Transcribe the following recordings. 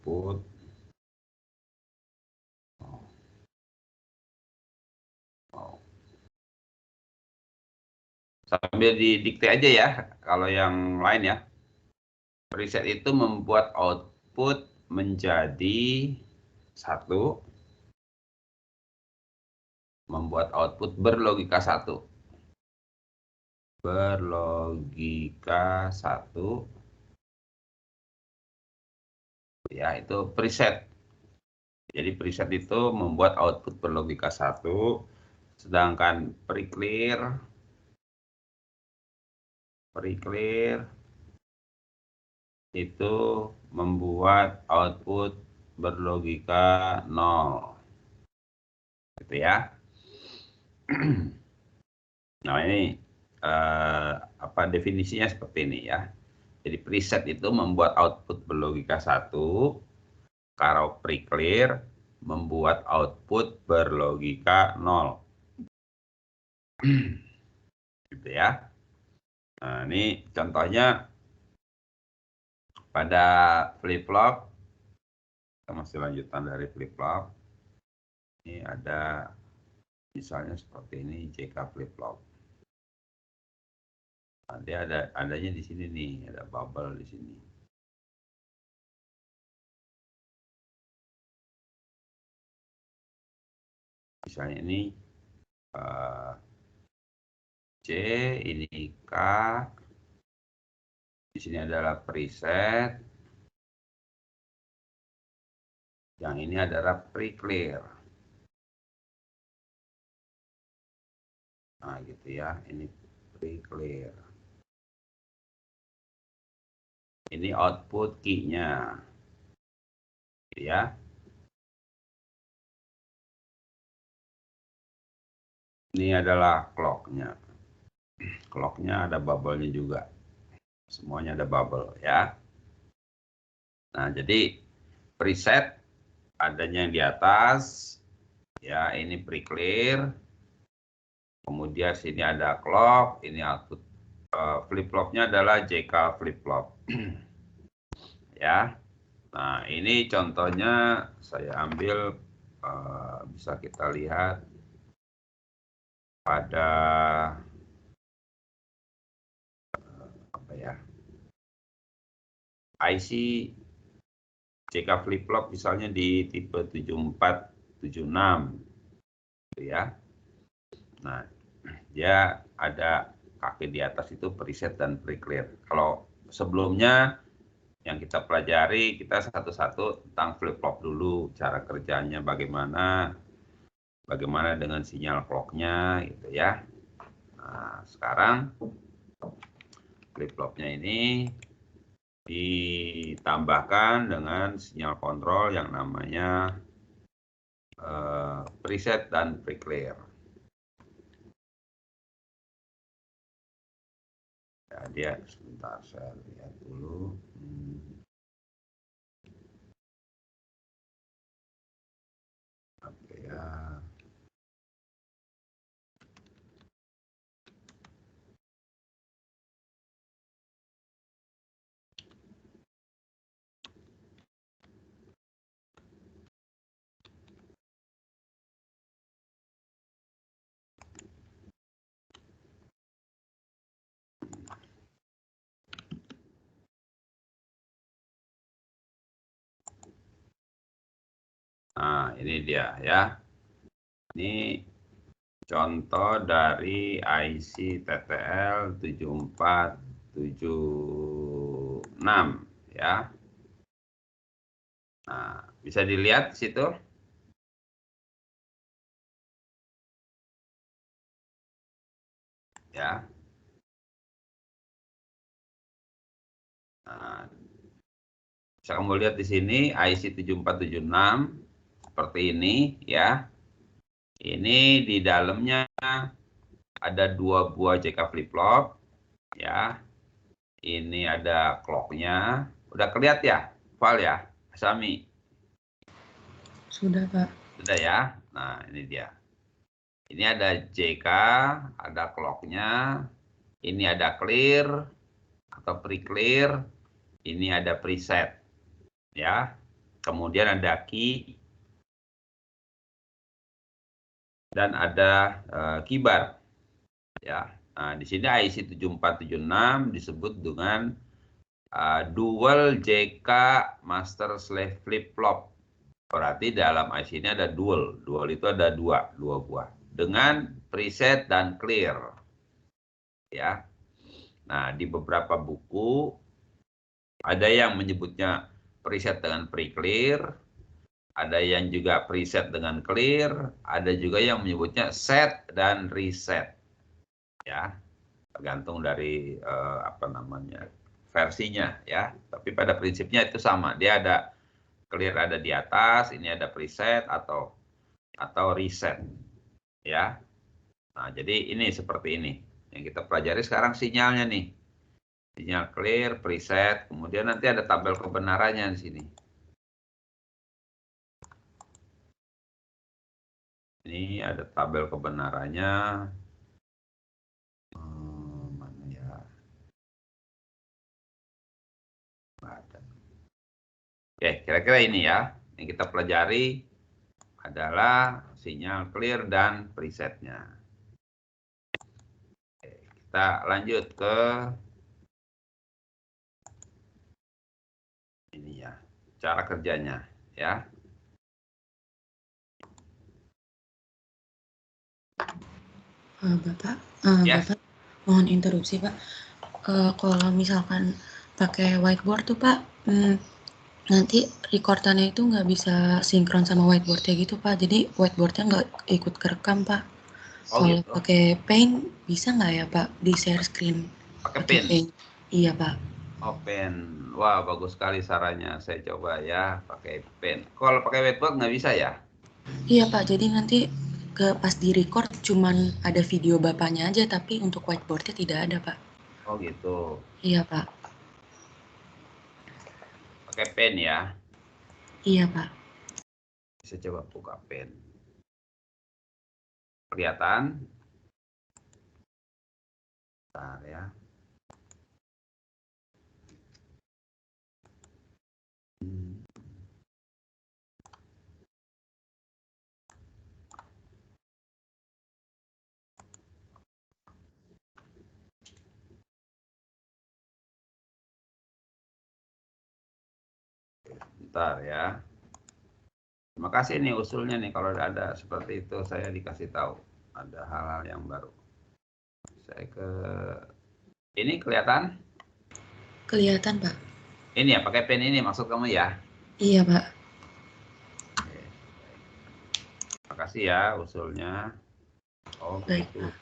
output sambil didikte aja ya kalau yang lain ya. Preset itu membuat output menjadi 1, membuat output berlogika 1. Berlogika 1. Ya, itu preset. Jadi preset itu membuat output berlogika 1, sedangkan pre-clear itu membuat output berlogika 0. Gitu ya. Nah, ini apa definisinya seperti ini ya. Jadi preset itu membuat output berlogika 1, kalau pre-clear membuat output berlogika 0. Gitu ya. Nah, ini contohnya pada flip-flop. Kita masih lanjutan dari flip-flop. Ini ada misalnya seperti ini JK flip-flop. Nah, dia adanya di sini nih, ada bubble di sini. Misalnya ini C, ini K, di sini adalah preset, yang ini adalah pre-clear. Nah, gitu ya, ini pre-clear. Ini output key-nya, gitu ya. Ini adalah clock-nya. Clock-nya ada bubble-nya juga. Semuanya ada bubble ya. Nah, jadi preset adanya yang di atas ya, ini pre-clear. Kemudian sini ada clock, ini output flip-flopnya adalah JK flip-flop. Ya. Nah, ini contohnya saya ambil bisa kita lihat pada apa ya? IC JK flip-flop misalnya di tipe 7476 gitu ya. Nah, dia ada kaki di atas itu preset dan pre-clear. Kalau sebelumnya yang kita pelajari, kita satu-satu tentang flip-flop dulu, cara kerjanya bagaimana dengan sinyal clock-nya gitu ya. Nah, sekarang flip-flopnya ini ditambahkan dengan sinyal kontrol yang namanya preset dan pre-clear. Ya, dia sebentar saya lihat dulu. Apa ya? Nah, ini dia ya. Ini contoh dari IC TTL 7476 ya. Nah, bisa dilihat di situ. Ya. Nah, bisa kamu lihat di sini IC 7476 seperti ini ya. Ini di dalamnya ada 2 buah JK flip-flop ya. Ini ada clock-nya. Udah kelihatan ya, Val ya, Sami? Sudah, Pak. Sudah ya. Nah, ini dia. Ini ada JK, ada clock-nya. Ini ada clear atau pre-clear. Ini ada preset. Ya. kemudian ada key, dan ada keybar. Ya, nah, di sini IC 7476 disebut dengan dual JK master slave flip flop. Berarti dalam IC ini ada dual. Dual itu ada dua buah dengan preset dan clear. Ya. Nah, di beberapa buku ada yang menyebutnya preset dengan pre-clear, ada yang juga preset dengan clear, ada juga yang menyebutnya set dan reset. Ya. Tergantung dari versinya ya. Tapi pada prinsipnya itu sama. Dia ada clear ada di atas, ini ada preset atau reset ya. Nah, jadi ini seperti ini. Yang kita pelajari sekarang sinyalnya nih. Sinyal clear, preset, kemudian nanti ada tabel kebenarannya di sini. Ini ada tabel kebenarannya. Mana ya? Oke, kira-kira ini ya. Yang kita pelajari adalah sinyal clear dan presetnya. Oke, kita lanjut ke ini ya, cara kerjanya ya. Bapak, Yes. Bapak mohon interupsi Pak. Kalau misalkan pakai whiteboard tuh Pak, nanti recordannya itu nggak bisa sinkron sama whiteboardnya gitu Pak. Jadi whiteboardnya nggak ikut kerekam Pak. Oh Kalau gitu. pakai Paint bisa nggak ya Pak di share screen? Pakai pen. Iya Pak. Oh pen. Wah bagus sekali sarannya. Saya coba ya pakai pen. Kalau pakai whiteboard nggak bisa ya? Iya Pak. Jadi nanti pas di record cuman ada video bapaknya aja, tapi untuk whiteboardnya tidak ada Pak. Oh gitu. Iya Pak. Pakai pen ya. Iya Pak. Bisa coba buka pen. Kelihatan? Bentar ya. Bentar ya. Terima kasih nih usulnya nih, kalau ada seperti itu saya dikasih tahu ada hal-hal yang baru. Saya ke ini kelihatan? Kelihatan Pak. Ini ya pakai pen ini maksud kamu ya? Iya Pak. Oke. Terima kasih ya usulnya. Oh Baik gitu. Pak.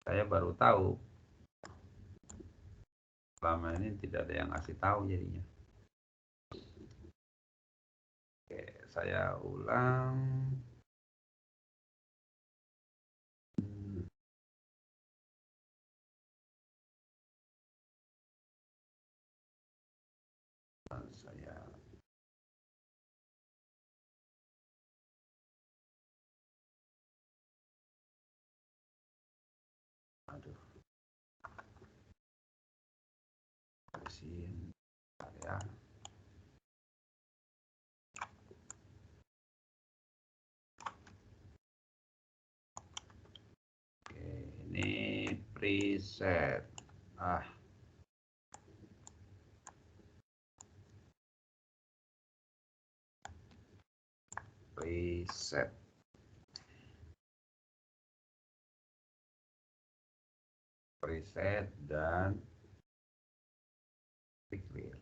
Saya baru tahu. Selama ini tidak ada yang ngasih tahu jadinya. Oke, saya ulang. Saya aduh. Bersihin ya. Oke, ini preset. Preset. Preset dan clear.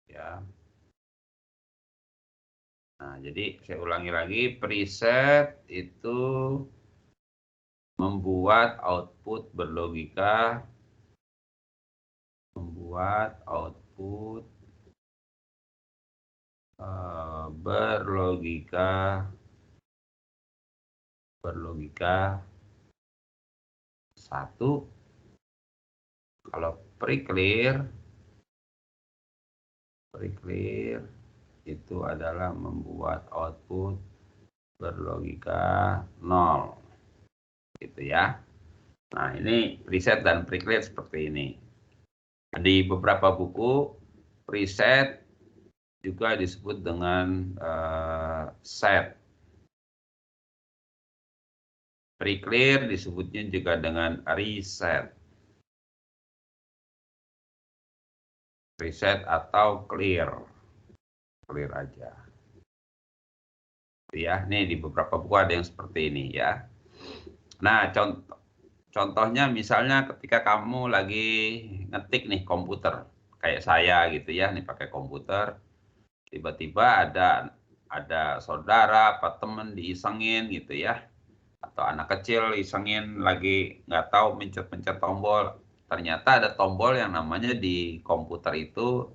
Ya. Nah, jadi saya ulangi lagi, preset itu membuat output berlogika, berlogika satu. Kalau pre-clear itu adalah membuat output berlogika 0 gitu ya. Nah, ini preset dan pre-clear seperti ini. Di beberapa buku, preset juga disebut dengan set. Pre-clear disebutnya juga dengan reset. Reset atau clear. Clear aja. Ya, nih di beberapa buku ada yang seperti ini ya. Nah, contohnya misalnya ketika kamu lagi ngetik nih komputer, kayak saya gitu ya, nih pakai komputer, tiba-tiba ada saudara apa temen diisengin gitu ya, atau anak kecil isengin lagi nggak tahu mencet-mencet tombol, ternyata ada tombol yang namanya di komputer itu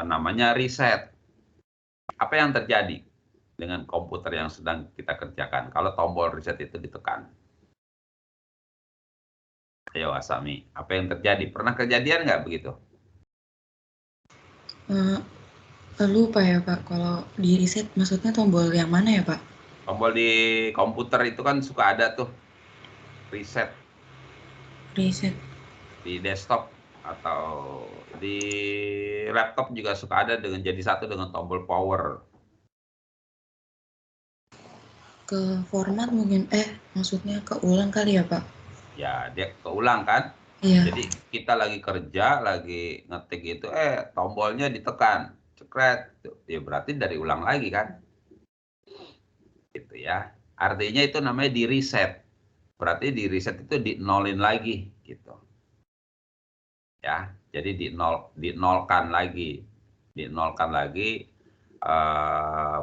namanya reset. Apa yang terjadi dengan komputer yang sedang kita kerjakan kalau tombol reset itu ditekan? Ayo Asami, apa yang terjadi? Pernah kejadian nggak begitu? Lupa ya Pak, kalau di reset maksudnya tombol yang mana ya Pak? Tombol di komputer itu kan suka ada tuh reset Reset. di desktop atau di laptop juga suka ada dengan jadi satu dengan tombol power. Ke format mungkin, maksudnya ke ulang kali ya Pak? Ya, dia keulang kan? Iya. Jadi kita lagi kerja, lagi ngetik itu, tombolnya ditekan, cekret, ya berarti dari ulang lagi kan? Gitu ya. Artinya itu namanya di reset. Berarti di reset itu dinolin lagi gitu. Ya, jadi dinolkan lagi. Dinolkan lagi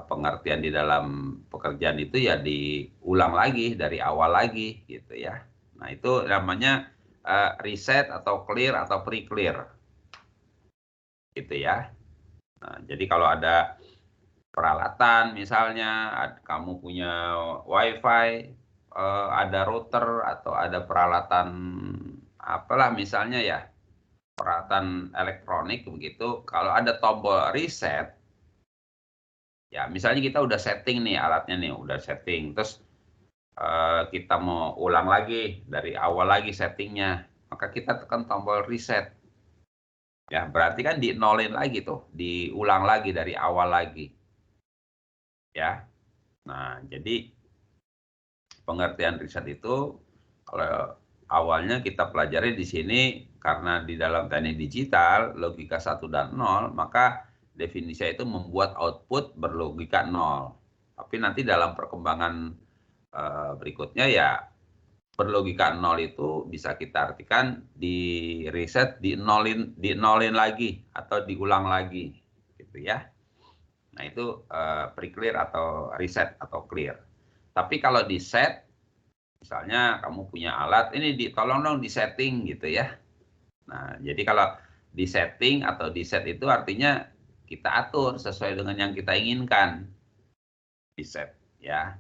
pengertian di dalam pekerjaan itu ya diulang lagi dari awal lagi gitu ya. Nah, itu namanya reset atau clear atau pre-clear. Gitu ya. Nah, jadi kalau ada peralatan misalnya kamu punya wifi, ada router atau ada peralatan apalah misalnya ya, peralatan elektronik begitu, kalau ada tombol reset, ya misalnya kita udah setting nih alatnya nih, udah setting, terus kita mau ulang lagi dari awal lagi settingnya, maka kita tekan tombol reset. Ya, berarti kan di-nolin lagi tuh, diulang lagi dari awal lagi. Ya. Nah, jadi pengertian riset itu kalau awalnya kita pelajari di sini karena di dalam teknik digital logika 1 dan 0, maka definisi itu membuat output berlogika 0. Tapi nanti dalam perkembangan berikutnya ya berlogika 0 itu bisa kita artikan di reset di nolin lagi atau diulang lagi gitu ya. Nah, itu pre-clear atau reset atau clear. Tapi kalau di set, misalnya kamu punya alat, ini tolong dong di-setting gitu ya. Nah, jadi kalau di-setting atau di-set itu artinya kita atur sesuai dengan yang kita inginkan. Di-set ya.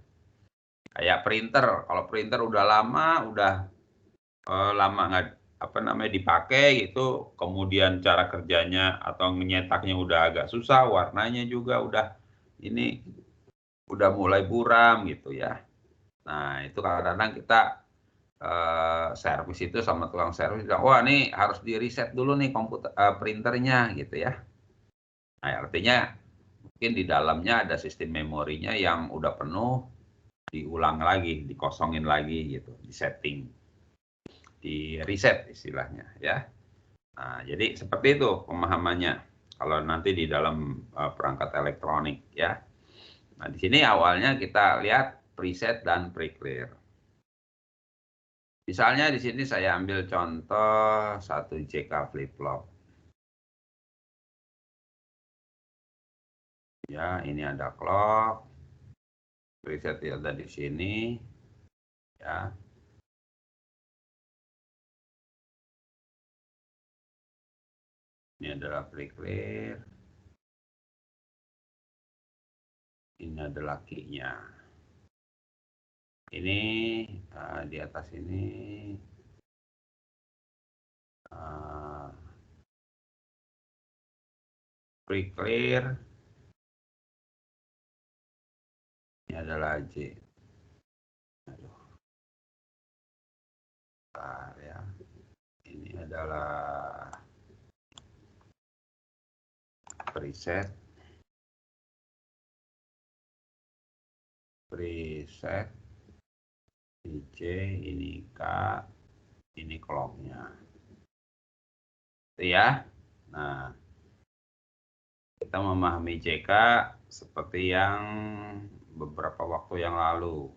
Kayak printer, kalau printer udah lama nggak dipakai gitu, kemudian cara kerjanya atau nyetaknya udah agak susah, warnanya juga ini udah mulai buram gitu ya. Nah, itu kadang-kadang kita servis itu sama tukang servis bilang, wah ini harus di-reset dulu nih printernya gitu ya. Nah, artinya mungkin di dalamnya ada sistem memorinya yang udah penuh, diulang lagi, dikosongin lagi gitu, di-setting, di-reset istilahnya ya. Nah, jadi seperti itu pemahamannya kalau nanti di dalam perangkat elektronik ya. Nah, di sini awalnya kita lihat preset dan pre-clear. Misalnya di sini saya ambil contoh 1 JK flip-flop. Ya, ini ada clock. Preset ada di sini. Ya. Ini adalah pre-clear. Ini adalah key-nya. Ini di atas ini pre-clear. Ini adalah J. Aduh. Bentar ya. Ini adalah preset. Ini C, ini K, ini clocknya. Itu ya. Nah, kita memahami JK seperti yang beberapa waktu yang lalu.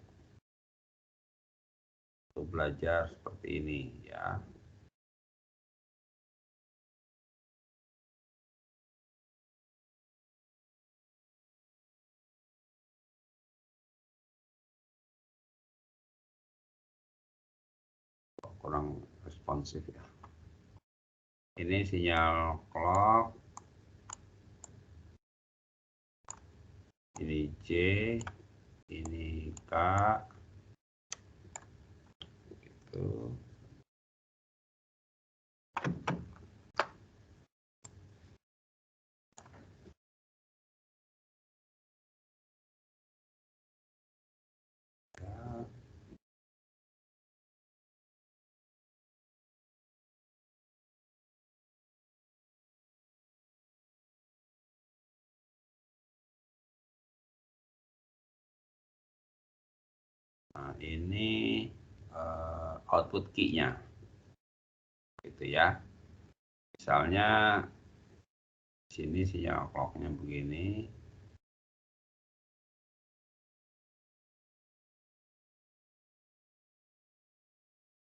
Untuk belajar seperti ini ya. Kurang responsif ya. Ini sinyal clock. Ini J, ini K. Gitu. Nah, ini output key-nya. Gitu ya. Misalnya sini sinyal clock-nya begini.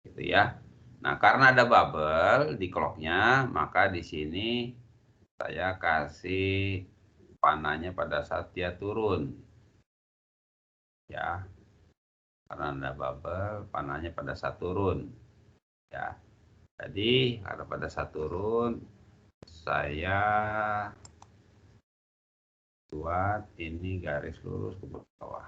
Gitu ya. Nah, karena ada bubble di clock-nya, maka di sini saya kasih panahnya pada saat dia turun. Ya. Karena ada bubble, panahnya pada saat turun. Ya. Jadi, kalau pada saat turun, saya buat ini garis lurus ke bawah.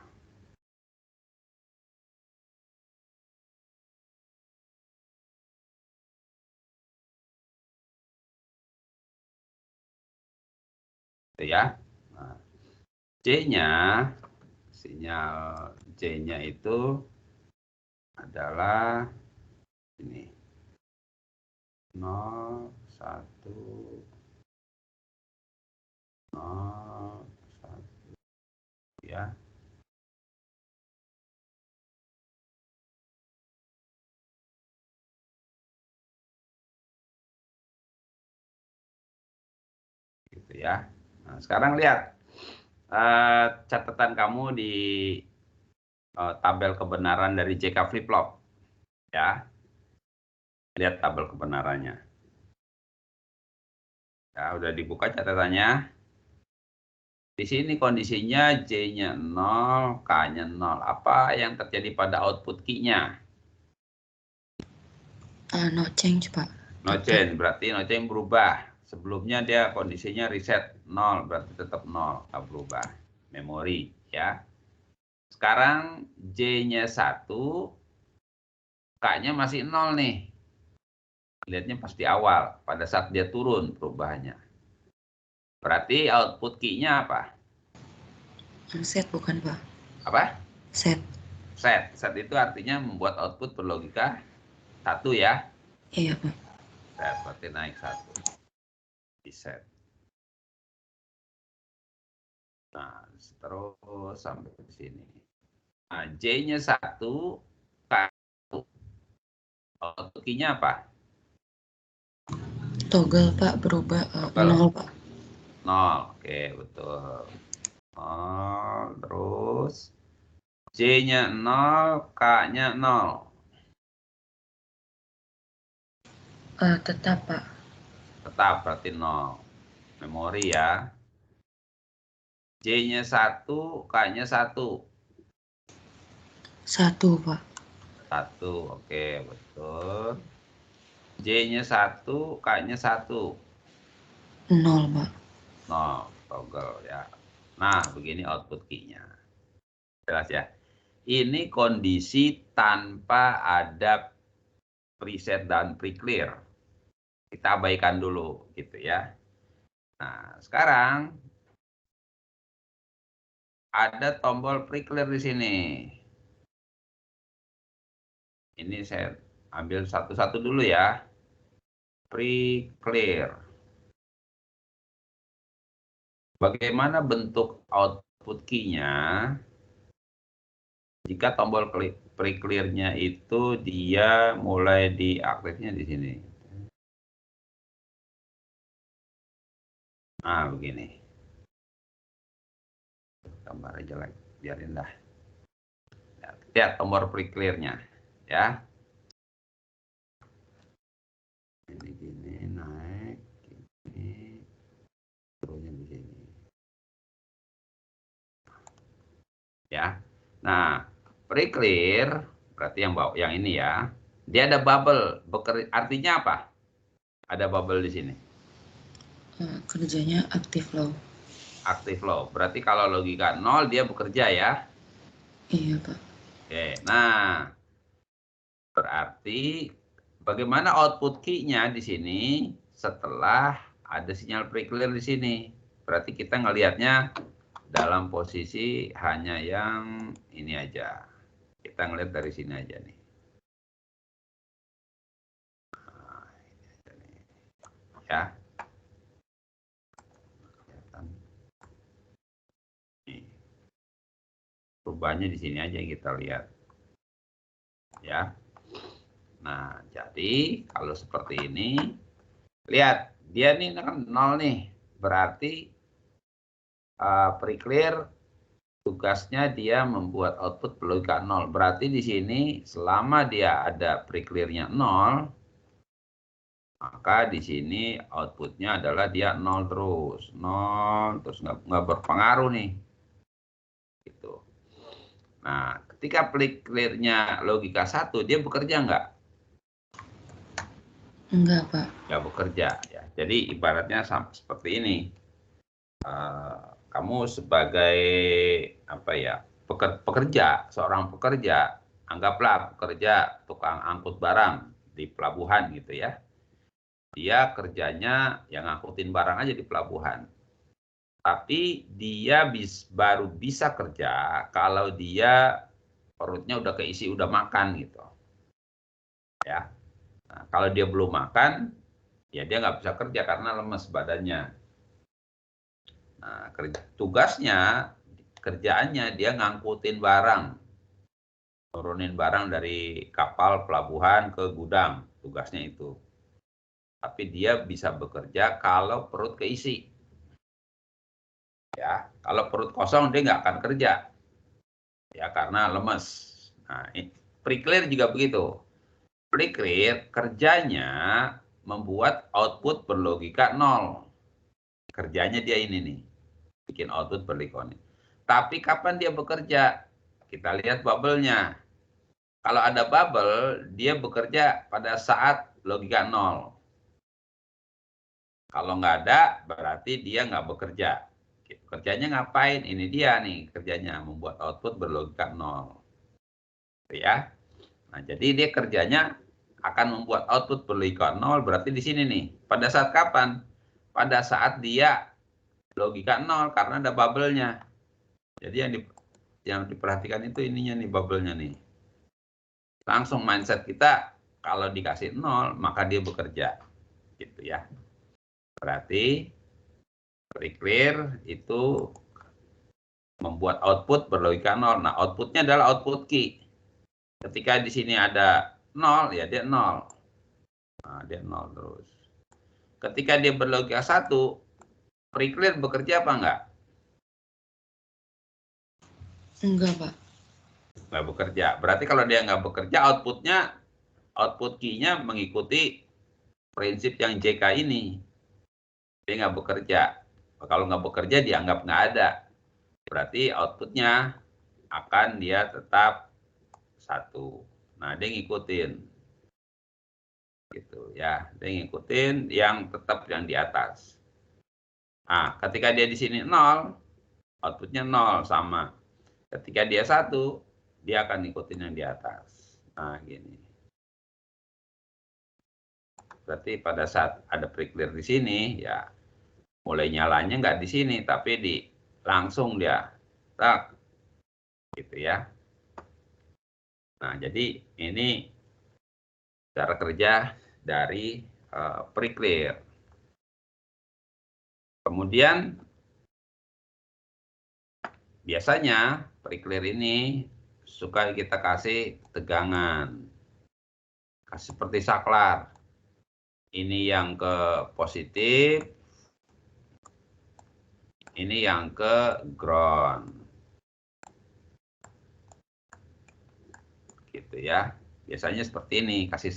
Itu ya. Nah, C-nya, sinyal C-nya itu adalah ini 0, 1, 0, 1 ya. Gitu ya. Nah, sekarang lihat catatan kamu di tabel kebenaran dari JK flip flop ya. Lihat tabel kebenarannya. Ya, udah dibuka catatannya. Di sini kondisinya J-nya 0, K-nya 0. Apa yang terjadi pada output key-nya? No change, Pak. No change, berarti no change berubah. Sebelumnya dia kondisinya reset 0, berarti tetap 0, nggak berubah. Memori, ya. Sekarang J-nya 1, K-nya masih 0 nih. Lihatnya pas di awal, pada saat dia turun perubahannya. Berarti output key-nya apa? Set bukan, Pak? Apa? Set. Set. Set itu artinya membuat output berlogika 1 ya. Iya, Pak. Set, berarti naik 1. Di set. Nah, terus sampai ke sini. Nah, J-nya 1, K1. Output key-nya apa? Toggle, Pak, berubah 0, Pak. 0, oke, betul. 0, terus J-nya 0, K-nya 0. Tetap, Pak. Tetap berarti 0. Memori ya. J-nya 1, K-nya 1. 1, Pak. 1, oke, betul. J-nya 1, K-nya 1. 0, Pak. 0, toggle ya. Nah, begini output key-nya. Jelas ya. Ini kondisi tanpa ada preset dan pre-clear. Kita abaikan dulu gitu ya. Nah, sekarang ada tombol pre-clear di sini. Ini saya ambil satu-satu dulu ya. Pre-clear. Bagaimana bentuk output key-nya? Jika tombol pre-clear-nya itu dia mulai diaktifnya di sini. Nah, begini. Gambarnya jelek, biarin dah. Lihat tombol pre-clear-nya, ya. Ini gini, naik, gini, turunnya di sini. Ya. Nah, pre-clear berarti yang ini ya. Dia ada bubble, artinya apa? Ada bubble di sini. Kerjanya aktif low. Aktif low. Berarti kalau logika 0 dia bekerja ya. Iya, Pak. Oke, nah berarti bagaimana output key-nya di sini setelah ada sinyal pre-clear di sini. Berarti kita ngelihatnya dalam posisi hanya yang ini aja. Kita ngelihat dari sini aja nih. Nah, ini aja nih. Ya. Nih. Perubahannya di sini aja yang kita lihat. Ya. Nah, jadi kalau seperti ini, lihat dia nih kan 0 nih, berarti pre-clear tugasnya dia membuat output berlogika 0. Berarti di sini selama dia ada pre-clear-nya 0, maka di sini outputnya adalah dia 0 terus, 0 terus nggak berpengaruh nih, gitu. Nah, ketika pre-clear-nya logika 1, dia bekerja nggak? Enggak, Pak. Nggak bekerja ya. Jadi ibaratnya seperti ini. Kamu sebagai apa ya, pekerja, seorang pekerja, anggaplah pekerja tukang angkut barang di pelabuhan gitu ya. Dia kerjanya yang ngangkutin barang aja di pelabuhan. Tapi dia baru bisa kerja kalau dia perutnya udah keisi, udah makan gitu. Ya. Nah, kalau dia belum makan, ya dia nggak bisa kerja karena lemes badannya. Nah, tugasnya, kerjaannya dia ngangkutin barang, turunin barang dari kapal pelabuhan ke gudang, tugasnya itu. Tapi dia bisa bekerja kalau perut keisi. Ya, kalau perut kosong dia nggak akan kerja, ya karena lemes. Nah, pre-clear juga begitu. Pre-clear kerjanya membuat output berlogika 0. Kerjanya dia ini nih, bikin output berlogika 0. Tapi kapan dia bekerja? Kita lihat bubble-nya. Kalau ada bubble, dia bekerja pada saat logika 0. Kalau nggak ada, berarti dia nggak bekerja. Kerjanya ngapain? Ini dia nih kerjanya, membuat output berlogika 0. Ya. Nah, jadi dia kerjanya akan membuat output berlogika 0, berarti di sini nih. Pada saat kapan? Pada saat dia logika 0, karena ada bubble-nya. Jadi yang diperhatikan itu ininya nih, bubble-nya nih. Langsung mindset kita, kalau dikasih 0, maka dia bekerja. Gitu ya. Berarti pre-clear itu membuat output berlogika 0. Nah, outputnya adalah output key. Ketika di sini ada 0, ya dia 0. Nah, dia 0 terus. Ketika dia berlogika 1, pre-clear bekerja apa enggak? Enggak, Pak. Nggak bekerja. Berarti kalau dia nggak bekerja, output key-nya mengikuti prinsip yang JK ini. Dia nggak bekerja. Kalau nggak bekerja, dianggap nggak ada. Berarti outputnya akan dia tetap 1. Nah, dia ngikutin. Gitu ya. Dia ngikutin yang tetap yang di atas. Nah, ketika dia di sini 0, outputnya 0 sama. Ketika dia 1, dia akan ngikutin yang di atas. Nah, gini. Berarti pada saat ada pre-clear di sini, ya mulai nyalanya nggak di sini, tapi langsung dia, tak, gitu ya. Nah, jadi ini cara kerja dari pre-clear. Kemudian biasanya pre-clear ini suka kita kasih tegangan, seperti saklar. Ini yang ke positif, ini yang ke ground. Gitu ya. Biasanya seperti ini, kasih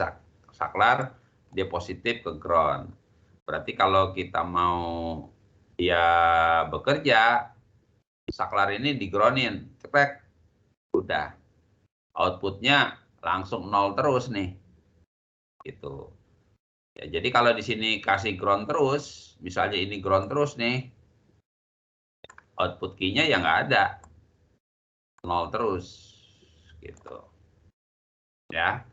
saklar, dia positif ke ground. Berarti kalau kita mau dia bekerja, saklar ini di-groundin, cekrek, udah. Outputnya langsung 0 terus nih. Gitu. Ya, jadi kalau di sini kasih ground terus, misalnya ini ground terus nih, output key-nya ya nggak ada. 0 terus. Gitu. Ya.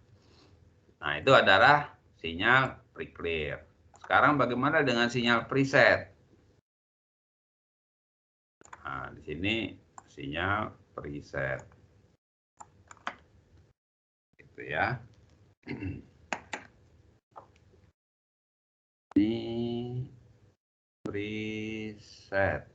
Nah, itu adalah sinyal pre-clear. Sekarang bagaimana dengan sinyal preset? Nah, di sini sinyal preset. Gitu ya. Ini preset.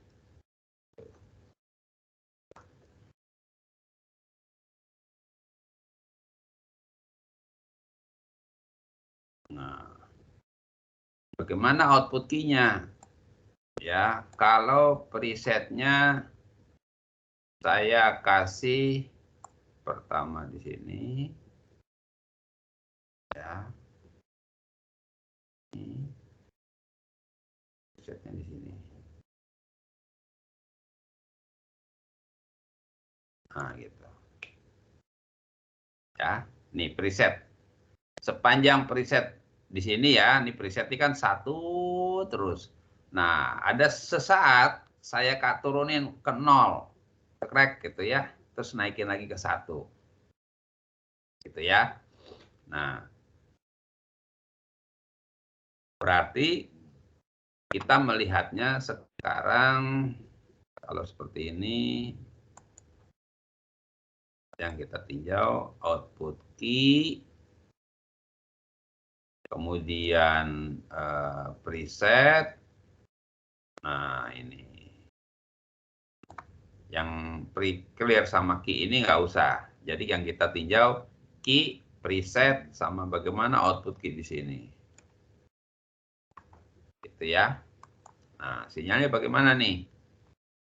Nah, bagaimana output key-nya? Ya, kalau presetnya saya kasih pertama di sini, ya, ini presetnya di sini. Nah, gitu. Ya, nih preset. Sepanjang preset di sini ya, ini preset ini kan 1 terus. Nah, ada sesaat saya turunin ke 0, cekrek gitu ya, terus naikin lagi ke 1. Gitu ya. Nah, berarti kita melihatnya sekarang kalau seperti ini, yang kita tinjau output key, kemudian preset. Nah, ini yang pre-clear sama key ini nggak usah. Jadi yang kita tinjau key, preset, sama bagaimana output key di sini. Gitu ya. Nah, sinyalnya bagaimana nih?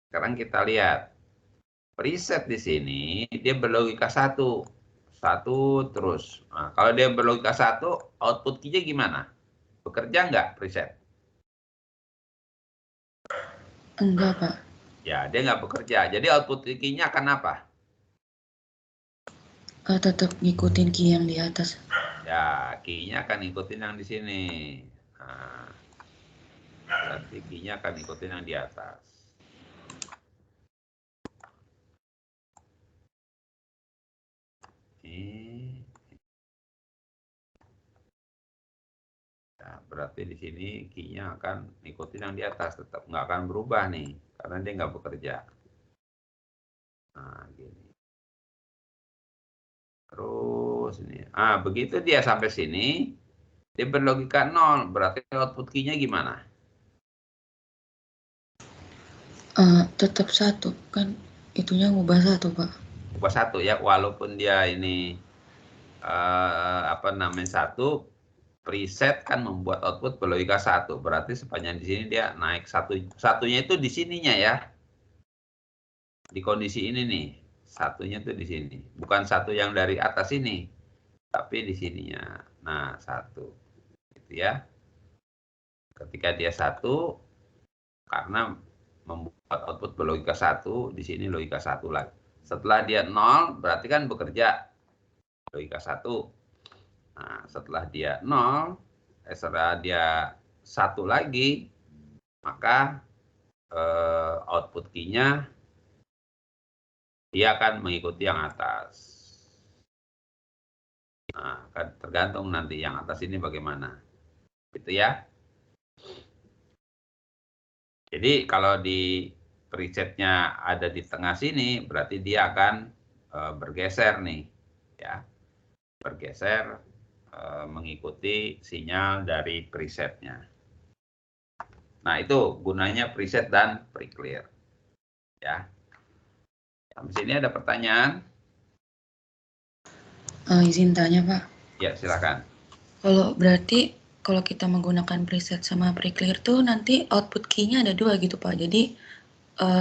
Sekarang kita lihat. Preset di sini dia berlogika 1. 1 terus. Nah, kalau dia berlogika 1, output key-nya gimana? Bekerja nggak preset? Enggak, Pak. Ya, dia nggak bekerja. Jadi output key-nya akan apa? Tetap ngikutin key yang di atas. Ya, key-nya akan ngikutin yang di sini. Nah, berarti key-nya akan ngikutin yang di atas. Ini. Ya, berarti di sini key-nya akan ngikutin yang di atas. Tetap nggak akan berubah nih. Karena dia nggak bekerja. Nah, gini. Terus ini. Begitu dia sampai sini, dia berlogika 0. Berarti output key-nya gimana? Tetap 1. Kan itunya ngubah 1, Pak. Ubah 1 ya, walaupun dia ini apa namanya 1, preset kan membuat output berlogika 1. Berarti sepanjang di sini dia naik 1. Satunya itu di sininya ya. Di kondisi ini nih. Satunya tuh di sini. Bukan 1 yang dari atas ini. Tapi di sininya. Nah, 1. Gitu ya. Ketika dia 1, karena membuat output berlogika 1, di sini logika 1 lagi. Setelah dia 0, berarti kan bekerja logika 1. Nah, setelah dia 0, setelah dia 1 lagi, maka output key-nya dia akan mengikuti yang atas. Nah, kan tergantung nanti yang atas ini bagaimana. Gitu ya. Jadi kalau di presetnya ada di tengah sini, berarti dia akan bergeser nih. Ya, bergeser mengikuti sinyal dari presetnya. Nah, itu gunanya preset dan pre-clear. Ya. Sampai sini ada pertanyaan? Izin tanya, Pak. Ya, silakan. Kalau berarti kalau kita menggunakan preset sama pre-clear tuh nanti output key-nya ada dua gitu, Pak. Jadi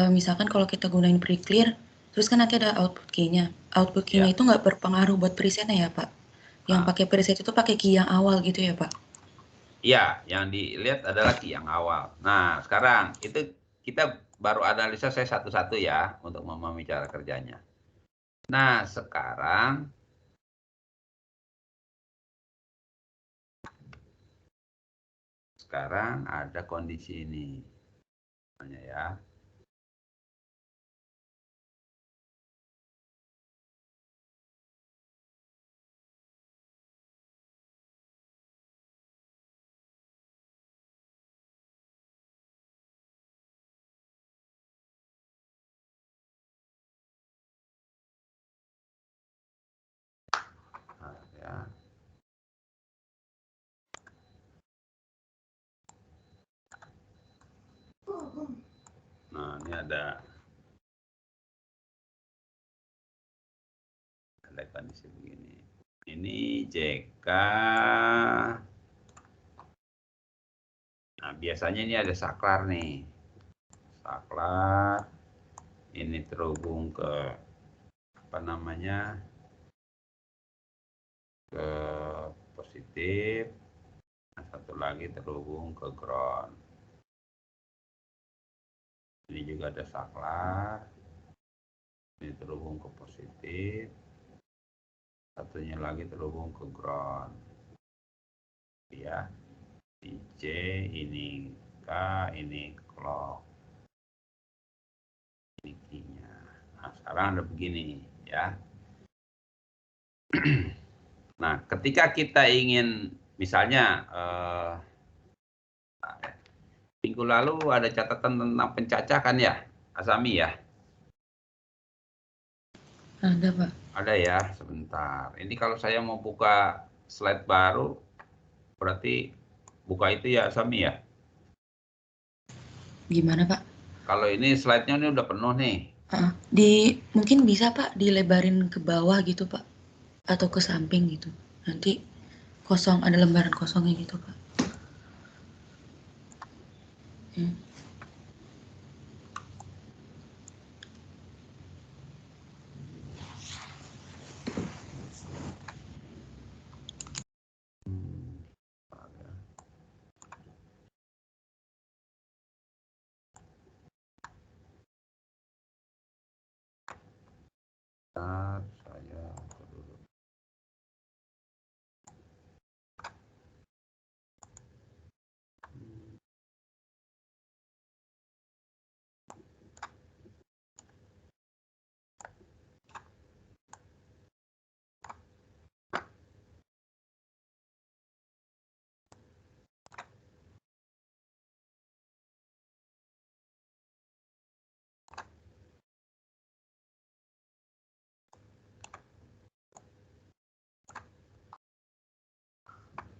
misalkan kalau kita gunain pre-clear, terus kan nanti ada output key-nya. Output key-nya itu nggak berpengaruh buat presetnya ya, Pak? Yang pakai preset itu pakai key yang awal gitu ya, Pak? Iya, yang dilihat adalah key yang awal. Nah, sekarang itu kita baru analisa saya satu-satu ya untuk memahami cara kerjanya. Nah, sekarang ada kondisi ini. Ya. Ya. Nah, ini ada kondisi begini. Ini JK. Nah, biasanya ini ada saklar nih. Saklar. Ini terhubung ke apa namanya? Ke positif. Nah, satu lagi terhubung ke ground. Ini juga ada saklar. Ini terhubung ke positif. Satunya lagi terhubung ke ground. Ya. Ini C, ini K, ini clock. Ini key-nya. Nah, sekarang ada begini ya. Nah, ketika kita ingin misalnya minggu lalu ada catatan tentang pencacahan ya, Asami ya? Ada, Pak. Ada ya, sebentar. Ini kalau saya mau buka slide baru, berarti buka itu ya, Asami ya? Gimana, Pak? Kalau ini slide-nya ini udah penuh nih. Mungkin bisa, Pak, dilebarin ke bawah gitu, Pak. Atau ke samping gitu. Nanti kosong, ada lembaran kosongnya gitu, Pak. Saya dulu.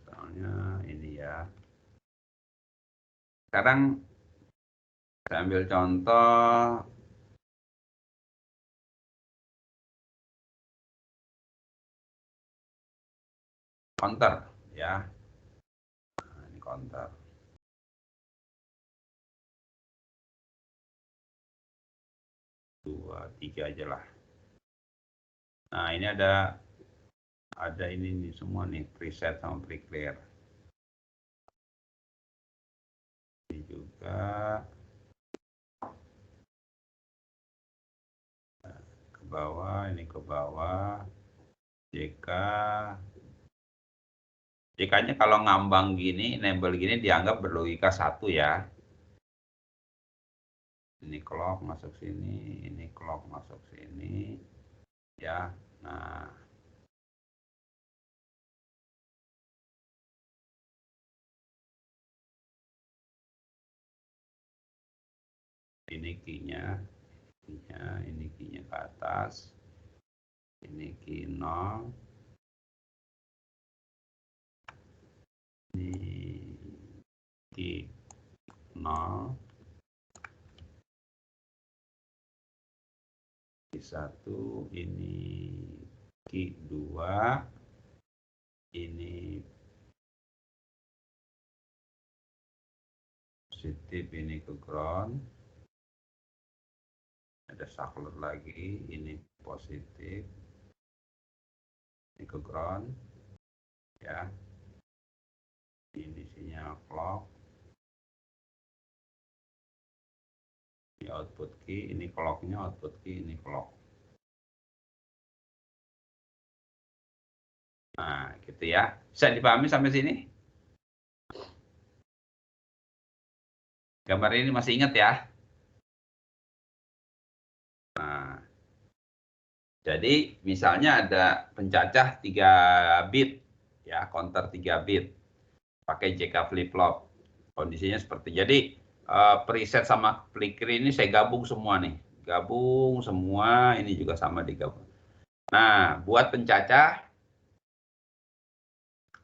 Soalnya ini ya. Sekarang saya ambil contoh counter ya. Nah, ini counter. 2, 3 aja lah. Nah, ini ada ini nih semua nih, preset sama pre-clear. Ini juga ke bawah, ini ke bawah. JK. JK-nya kalau ngambang gini, nembel gini dianggap berlogika 1 ya. Ini clock masuk sini, ini clock masuk sini. Ya. Nah, ini key-nya, ini key-nya ke atas. Ini key 0. ini Q 0, Q1 ini Q2, ini positif, ini ke ground, ada saklar lagi, ini positif, ini ke ground, ya, ini sinyal clock, ini output key, ini clocknya, output key, ini clock. Nah, gitu ya. Bisa dipahami sampai sini? Gambar ini masih ingat ya? Nah, jadi misalnya ada pencacah 3 bit, ya, counter 3 bit, pakai JK flip-flop. Kondisinya seperti, jadi preset sama flicker ini saya gabung semua nih. Gabung semua, ini juga sama digabung. Nah, buat pencacah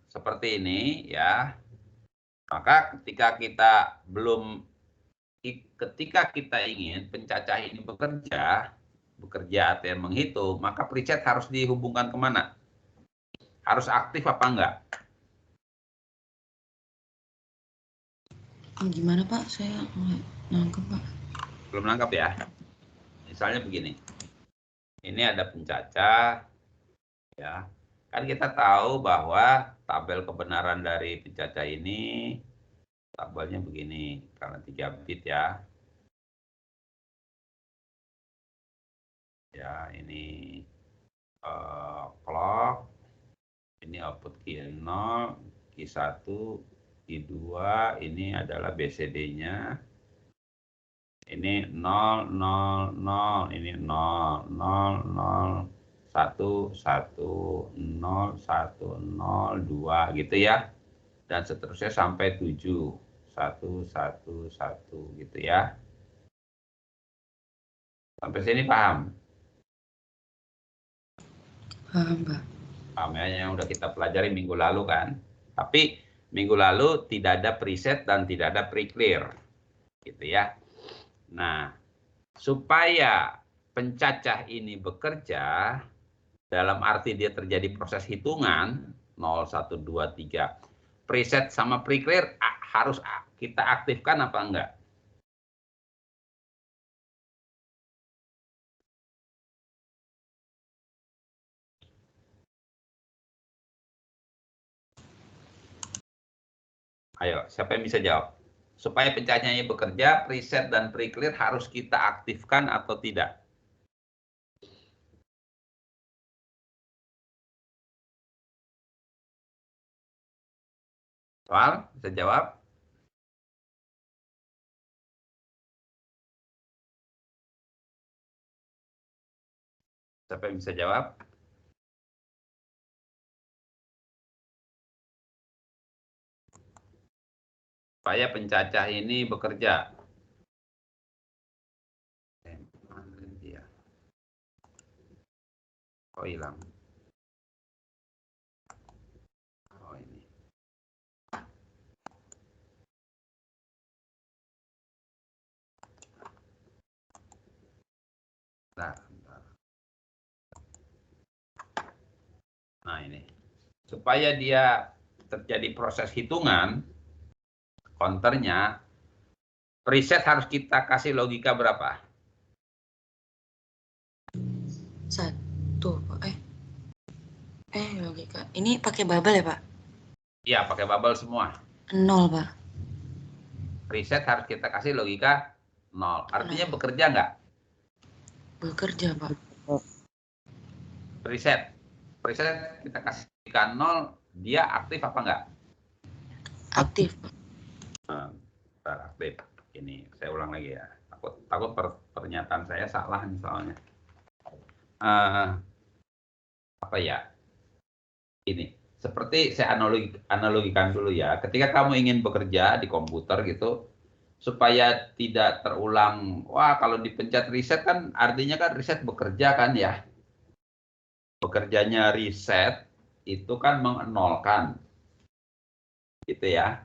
seperti ini, ya. Maka ketika kita ingin pencacah ini bekerja atau menghitung, maka preset harus dihubungkan kemana? Harus aktif apa enggak? Gimana Pak? Saya nggak nangkep Pak. Belum nangkap ya? Misalnya begini, ini ada pencacah, ya. Kan kita tahu bahwa tabel kebenaran dari pencacah ini, tabelnya begini, karena 3 bit ya. Ya, ini clock, ini output Q0, Q1, Q2, ini adalah BCD-nya. Ini 0, 0, 0, ini 0, 0, 0, 1, 1, 0, 1, 0, 2, gitu ya. Dan seterusnya sampai 7, 1, 1, 1, gitu ya. Sampai sini paham? Paham Pak. Paham ya, yang udah kita pelajari minggu lalu kan. Tapi minggu lalu tidak ada preset dan tidak ada pre-clear, gitu ya. Nah, supaya pencacah ini bekerja, dalam arti dia terjadi proses hitungan 0, 1, 2, 3, preset sama pre-clear harus kita aktifkan apa enggak? Ayo, siapa yang bisa jawab? Supaya pencacahnya bekerja, preset dan pre-clear harus kita aktifkan atau tidak? Soal, bisa jawab? Siapa yang bisa jawab? Supaya pencacah ini bekerja. Oh, hilang. Oh, ini. Nah, ini. Supaya dia terjadi proses hitungan, counternya, preset harus kita kasih logika berapa? 1 Pak. Logika. Ini pakai bubble ya Pak? Iya, pakai bubble semua. 0 Pak. Preset harus kita kasih logika 0. Artinya 0. Bekerja nggak? Bekerja Pak. Preset kita kasihkan 0, dia aktif apa enggak? Aktif Pak. Aktif. Ini saya ulang lagi ya. Takut pernyataan saya salah misalnya. Apa ya? Ini seperti saya analogikan dulu ya. Ketika kamu ingin bekerja di komputer gitu, supaya tidak terulang, wah kalau dipencet reset kan artinya kan reset bekerja kan ya. Bekerjanya reset itu kan mengenolkan. gitu ya.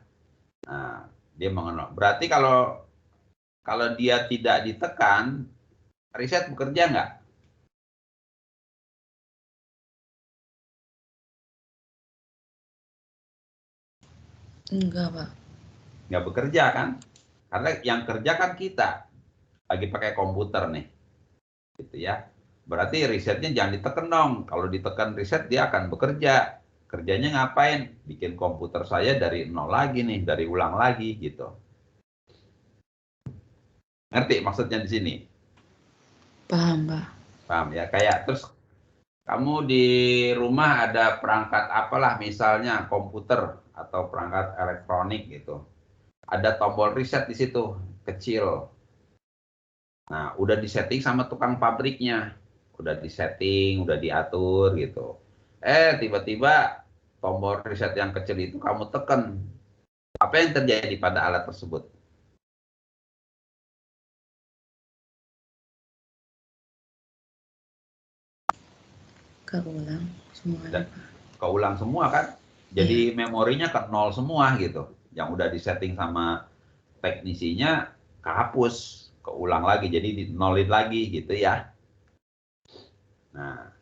Nah, dia mengenal. Berarti kalau dia tidak ditekan, riset bekerja nggak? Enggak, Pak. Nggak bekerja kan? Karena yang kerja kan kita, lagi pakai komputer nih, gitu ya. Berarti risetnya jangan ditekan dong. Kalau ditekan riset dia akan bekerja. Kerjanya ngapain? Bikin komputer saya dari nol lagi nih, dari ulang lagi gitu. Ngerti maksudnya di sini? Paham, Pak. Paham ya? Kayak terus kamu di rumah ada perangkat apalah, misalnya komputer atau perangkat elektronik gitu. Ada tombol reset di situ, kecil. Nah, udah disetting sama tukang pabriknya. Udah disetting, udah diatur gitu. Tiba-tiba tombol reset yang kecil itu kamu tekan. Apa yang terjadi pada alat tersebut? Keulang semuanya, Dan Pak. keulang semua kan? Iya. Jadi memorinya ke nol semua gitu. Yang udah disetting sama teknisinya kehapus, keulang lagi, jadi di nolin lagi gitu ya. Nah,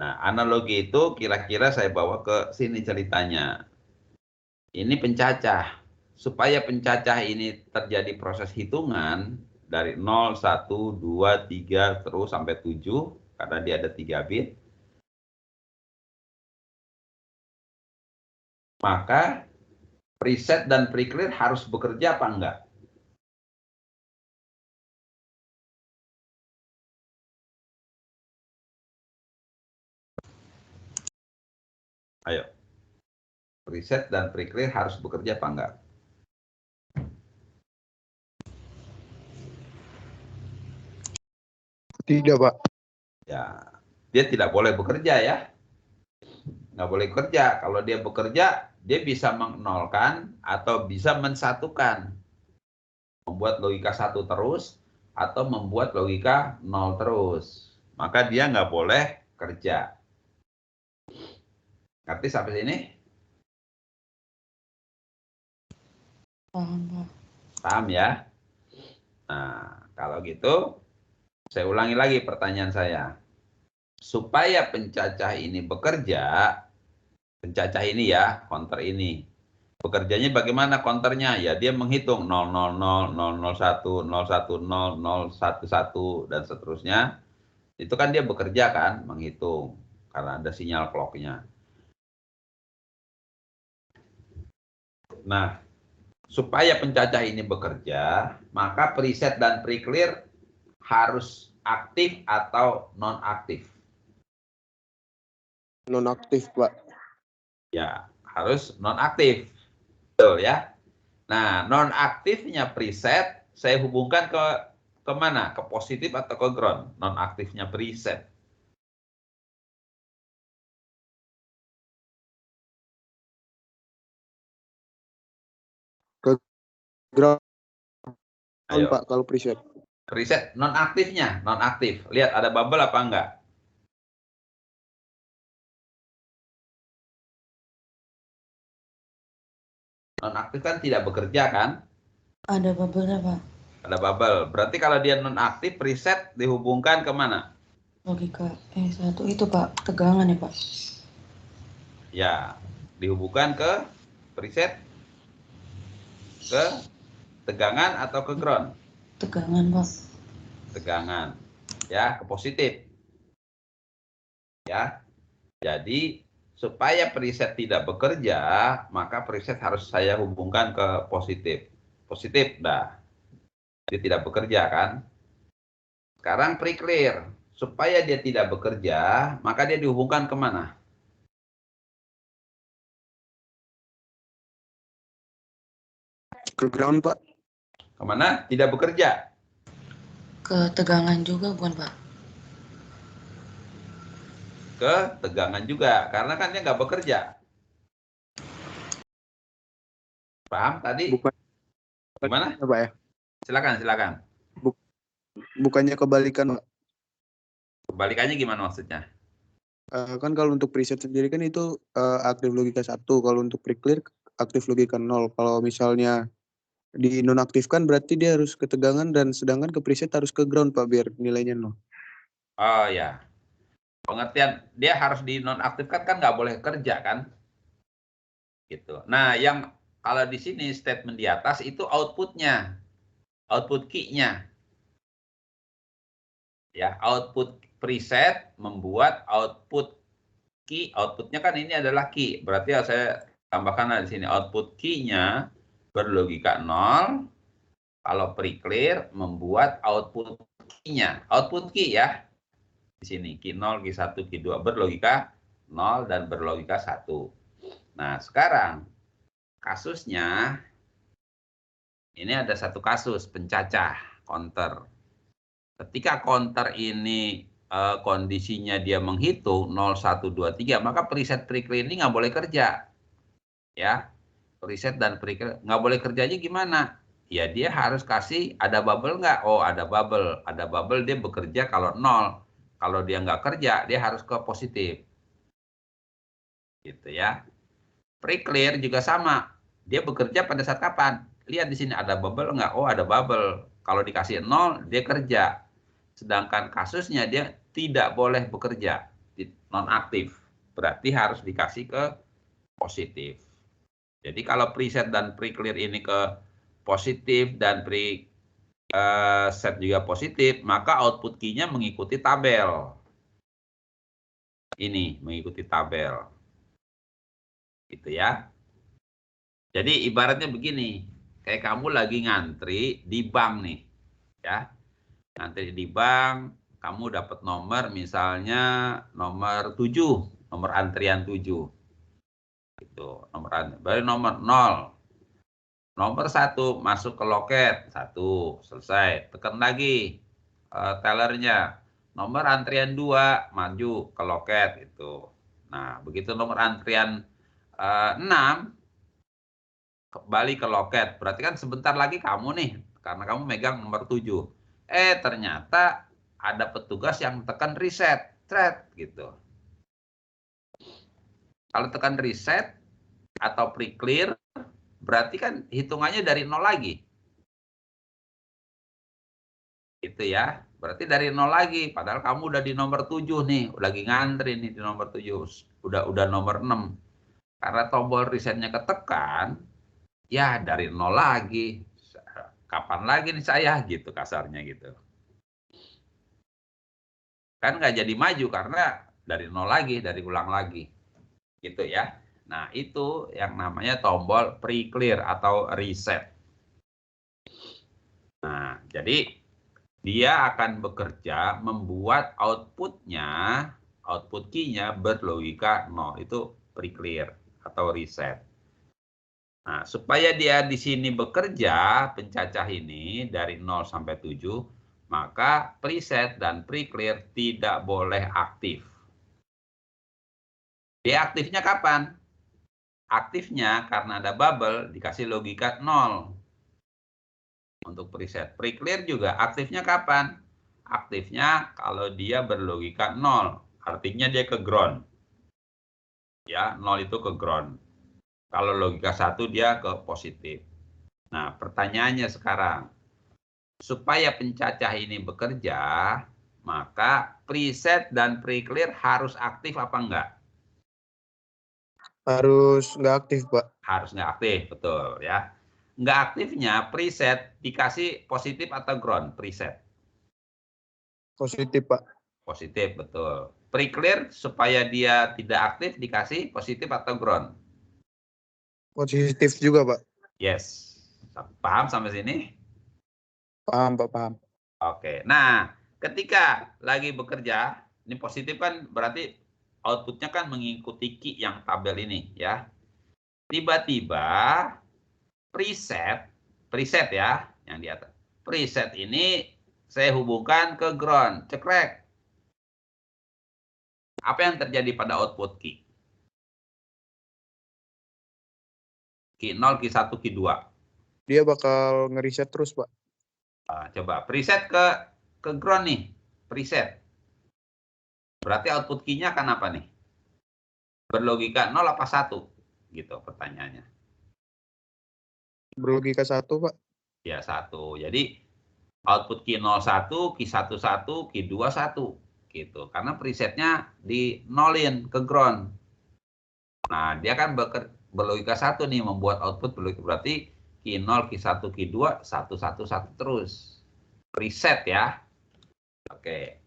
analogi itu kira-kira saya bawa ke sini ceritanya. Ini pencacah. Supaya pencacah ini terjadi proses hitungan dari 0, 1, 2, 3, terus sampai 7, karena dia ada 3 bit, maka preset dan pre-clear harus bekerja apa enggak? Ayo. Preset dan pre-clear harus bekerja apa enggak? Tidak, Pak. Ya, dia tidak boleh bekerja ya. Nggak boleh kerja. Kalau dia bekerja, dia bisa menolkan atau bisa mensatukan. Membuat logika 1 terus atau membuat logika 0 terus. Maka dia nggak boleh kerja. Ngerti sampai sini? Paham, Pak. Paham ya? Nah, kalau gitu, saya ulangi lagi pertanyaan saya. Supaya pencacah ini bekerja, pencacah ini ya, counter ini, bekerjanya bagaimana counternya? Ya dia menghitung 000, 001, 010, 011, dan seterusnya. Itu kan dia bekerja kan, menghitung. Karena ada sinyal clocknya. Nah, supaya pencacah ini bekerja, maka preset dan pre-clear harus aktif atau non-aktif. Nonaktif, Pak. Ya, harus non-aktif. Betul ya. Nah, non-aktifnya preset saya hubungkan ke mana? Ke positif atau ke ground? Non-aktifnya preset. Ke ground, Ayo. Pak, kalau preset. Preset non-aktifnya, non-aktif. Lihat ada bubble apa enggak? Non-aktif kan tidak bekerja kan? Ada bubble-nya, Pak. Ada bubble. Berarti kalau dia non-aktif, preset dihubungkan ke mana? Logika satu itu, Pak. Tegangan ya, Pak. Ya, dihubungkan ke preset, ke tegangan atau ke ground? Tegangan, Pak. Tegangan. Ya, ke positif. Ya. Jadi, supaya preset tidak bekerja, maka preset harus saya hubungkan ke positif. Positif, dah. Dia tidak bekerja kan? Sekarang pre-clear. Supaya dia tidak bekerja, maka dia dihubungkan kemana? Ke ground, Pak. Kemana? Tidak bekerja. Ke tegangan juga, bukan, Pak? Ke tegangan juga. Karena kan dia nggak bekerja. Paham tadi? Bukan, Gimana? Pak ya? Silakan, silakan. Bukannya kebalikan, Pak. Kebalikannya gimana maksudnya? Kan kalau untuk preset sendiri kan itu aktif logika 1. Kalau untuk pre-clear aktif logika 0. Kalau misalnya dinonaktifkan berarti dia harus ketegangan dan sedangkan ke preset harus ke ground Pak biar nilainya 0. Oh ya. Pengertian dia harus dinonaktifkan kan nggak boleh kerja kan? Gitu. Nah, yang kalau di sini statement di atas itu outputnya, output key-nya. Ya, output preset membuat output key, outputnya kan ini adalah key. Berarti saya tambahkan di sini output key-nya berlogika 0. Kalau pre-clear membuat output key-nya. Output key ya. Di sini key 0, key 1, key 2 berlogika 0 dan berlogika 1. Nah, sekarang kasusnya ini ada satu kasus pencacah counter. Ketika counter ini kondisinya dia menghitung 0, 1, 2, 3, maka preset pre-clear ini nggak boleh kerja. Ya, preset dan pre-clear nggak boleh kerjanya gimana? Ya dia harus kasih ada bubble nggak? Oh ada bubble. Ada bubble dia bekerja kalau 0. Kalau dia nggak kerja dia harus ke positif. Gitu ya. Pre-clear juga sama. Dia bekerja pada saat kapan? Lihat di sini ada bubble nggak? Oh ada bubble. Kalau dikasih 0 dia kerja. Sedangkan kasusnya dia tidak boleh bekerja. Non-aktif. Berarti harus dikasih ke positif. Jadi kalau preset dan pre-clear ini ke positif dan set juga positif, maka output key-nya mengikuti tabel. Ini mengikuti tabel. Gitu ya. Jadi ibaratnya begini, kayak kamu lagi ngantri di bank nih. Ya. Ngantri di bank, kamu dapat nomor misalnya nomor 7, nomor antrian 7. Gitu, baru nomor 0. Nomor 1 masuk ke loket, 1 selesai. Tekan lagi tellernya. Nomor antrian 2 maju ke loket itu. Nah, begitu nomor antrian 6 kembali ke loket. Berarti kan sebentar lagi kamu nih, karena kamu megang nomor 7. Ternyata ada petugas yang tekan reset, thread gitu. Kalau tekan reset atau pre-clear, berarti kan hitungannya dari 0 lagi. Gitu ya. Berarti dari 0 lagi. Padahal kamu udah di nomor 7 nih. Lagi ngantri nih di nomor 7. Udah nomor 6. Karena tombol resetnya ketekan, ya dari 0 lagi. Kapan lagi nih saya? Gitu kasarnya gitu. Kan nggak jadi maju karena dari 0 lagi, dari ulang lagi. Gitu ya. Nah, itu yang namanya tombol pre-clear atau reset. Nah, jadi dia akan bekerja membuat outputnya, output key-nya berlogika 0. Itu pre-clear atau reset. Nah, supaya dia di sini bekerja, pencacah ini dari 0 sampai 7, maka preset dan pre-clear tidak boleh aktif. Dia aktifnya kapan? Aktifnya karena ada bubble dikasih logika 0. Untuk preset. Pre-clear juga aktifnya kapan? Aktifnya kalau dia berlogika 0. Artinya dia ke ground. Ya, 0 itu ke ground. Kalau logika 1 dia ke positif. Nah, pertanyaannya sekarang. Supaya pencacah ini bekerja, maka preset dan pre-clear harus aktif apa enggak? Harus nggak aktif Pak. Harus nggak aktif, betul ya. Nggak aktifnya preset dikasih positif atau ground preset? Positif Pak. Positif, betul. Pre-clear supaya dia tidak aktif dikasih positif atau ground? Positif juga Pak. Yes. Paham sampai sini? Paham Pak, paham. Oke. Nah, ketika lagi bekerja, ini positif kan berarti outputnya kan mengikuti key yang tabel ini ya. Tiba-tiba preset ya yang di atas. Preset ini saya hubungkan ke ground, cekrek. Apa yang terjadi pada output key? Key 0, key 1, key 2. Dia bakal ngeriset terus Pak. Nah, coba preset ke ground nih, preset. Berarti output key-nya akan apa nih? Berlogika 0 apa 1? Gitu pertanyaannya. Berlogika 1, Pak. Ya, 1. Jadi output Q01, Q11, Q21 gitu. Karena presetnya di nolin ke ground. Nah, dia kan berlogika 1 nih, membuat output berlogika, berarti Q0, Q1, Q2, 1, 1, 1 terus. Preset ya. Oke.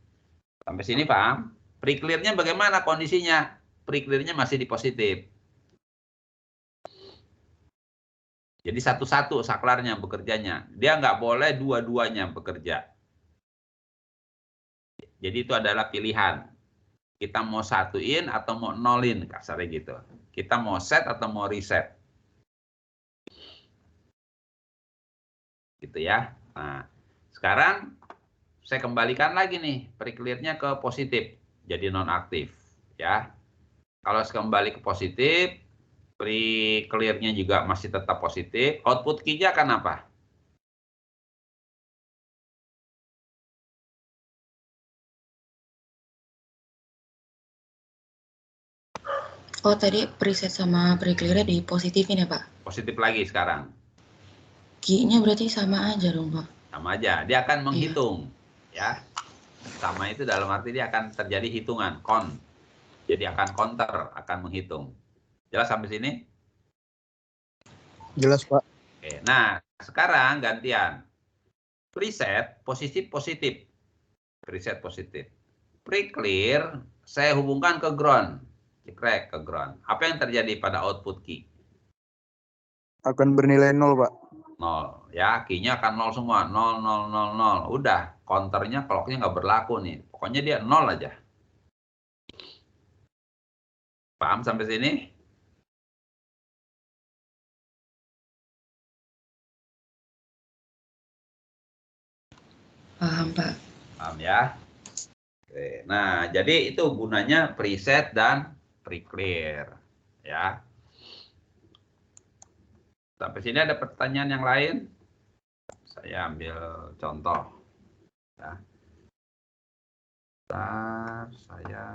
Sampai sini paham? Pre-clear-nya bagaimana kondisinya? Pre-clear-nya masih di positif. Jadi satu-satu saklarnya bekerjanya. Dia nggak boleh dua-duanya bekerja. Jadi itu adalah pilihan. Kita mau satuin atau mau nolin, kasarnya gitu. Kita mau set atau mau reset. Gitu ya. Nah, sekarang saya kembalikan lagi nih pre-clear-nya ke positif. Jadi nonaktif. Ya. Kalau kembali ke positif, pre-clear-nya juga masih tetap positif. Output key-nya akan apa? Oh, tadi preset sama pre-clear di positifin ya, Pak? Positif lagi sekarang. Key-nya berarti sama aja dong, Pak? Sama aja. Dia akan Iya. menghitung. Ya. Sama itu dalam arti dia akan terjadi hitungan. Jadi akan counter, akan menghitung. Jelas sampai sini? Jelas, Pak. Oke. Nah, sekarang gantian. Preset positif positif. Preset positif. Pre-clear saya hubungkan ke ground. Cekrek ke ground. Apa yang terjadi pada output key? Akan bernilai 0, Pak. 0. Ya, key-nya akan 0 semua. 0, 0, 0, 0. Udah, counternya, clock-nya nggak berlaku nih. Pokoknya dia 0 aja. Paham sampai sini? Paham, Pak. Paham ya? Oke. Nah, jadi itu gunanya preset dan pre-clear. Ya. Sampai sini ada pertanyaan yang lain? Saya ambil contoh. Ya. Bentar, saya.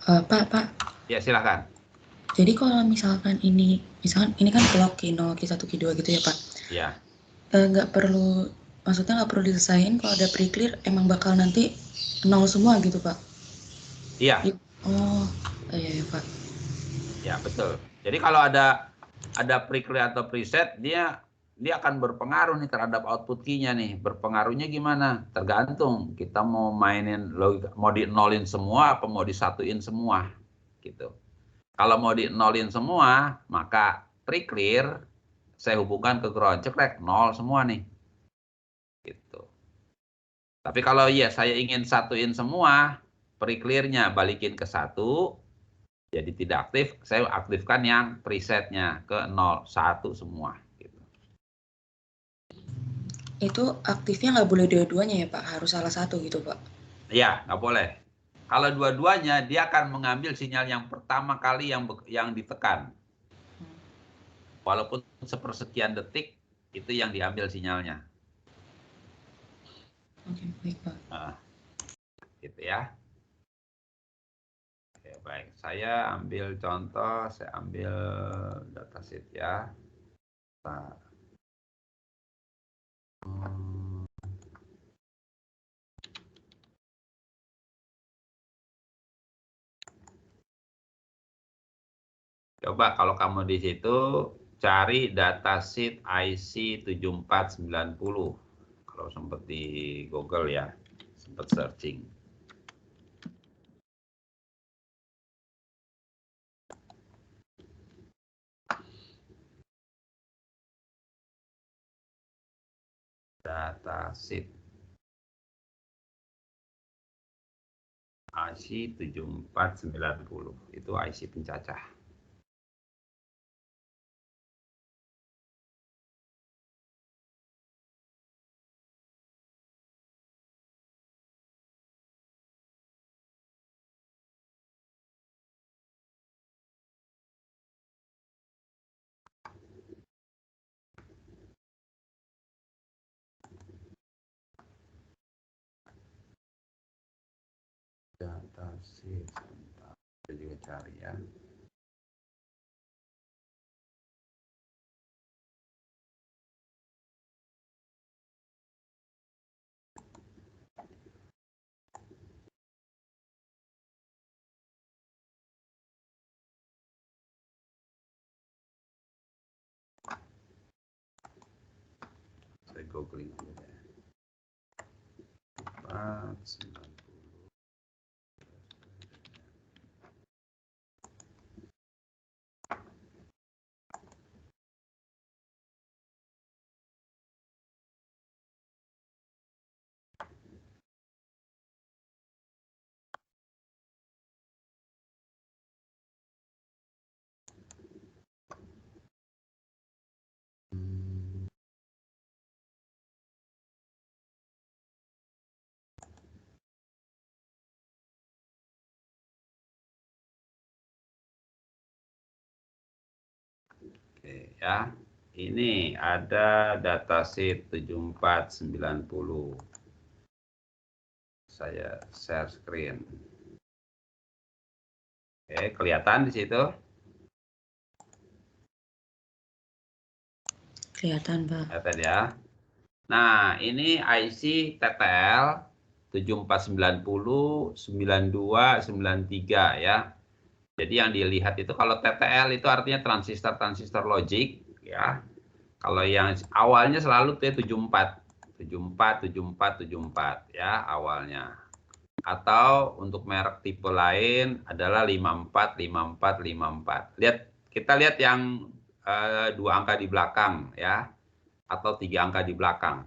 Pak. Ya, silakan. Jadi kalau misalkan misalkan ini kan clock Q0, Q1, Q2 gitu ya, Pak? Ya. Nggak perlu, maksudnya nggak perlu diselesain kalau ada pre-clear emang bakal nanti 0 semua gitu, Pak? Iya. Oh, iya, Pak. Ya, betul. Jadi kalau ada pre-clear atau preset, dia akan berpengaruh nih terhadap output key-nya nih. Berpengaruhnya gimana? Tergantung kita mau mainin logika, mau di nolin semua apa mau disatuin semua gitu. Kalau mau di nolin semua, maka pre-clear saya hubungkan ke ground, cekrek 0 semua nih. Gitu. Tapi kalau ya saya ingin satuin semua, pre-clear-nya balikin ke 1, jadi tidak aktif, saya aktifkan yang presetnya ke 0, 1 semua. Gitu. Itu aktifnya nggak boleh dua-duanya ya, Pak? Harus salah satu gitu, Pak? Ya, nggak boleh. Kalau dua-duanya, dia akan mengambil sinyal yang pertama kali yang ditekan. Walaupun sepersekian detik, itu yang diambil sinyalnya. Oke, baik, Pak. Nah, gitu ya. Oke, baik. Saya ambil contoh, saya ambil datasheet ya. Nah, coba kalau kamu di situ cari datasheet IC 7490. Kalau sempat di Google ya, sempat searching. Datasheet IC 7490 itu IC pencacah. Datasheet, sebentar, saya juga cari ya. googling aja deh. 490. Oke ya, ini ada datasheet 7490. Saya share screen. Oke, kelihatan di situ? Kelihatan, Pak. Kelihatan ya. Nah, ini IC TTL 7490, 92, 93 ya. Jadi yang dilihat itu kalau TTL itu artinya transistor logic ya. Kalau yang awalnya selalu T74, 74, 74, 74 ya awalnya. Atau untuk merek tipe lain adalah 54, 54, 54. Kita lihat yang 2 angka di belakang ya, atau 3 angka di belakang.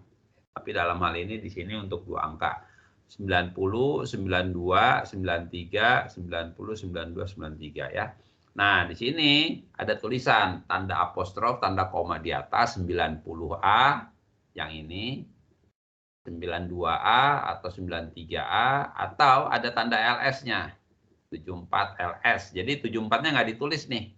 Tapi dalam hal ini di sini untuk 2 angka. 90, 92, 93, 90, 92, 93 ya. Nah, di sini ada tulisan tanda apostrof, tanda koma di atas 90A yang ini, 92A atau 93A, atau ada tanda LS-nya 74 LS. Jadi 74-nya nggak ditulis nih.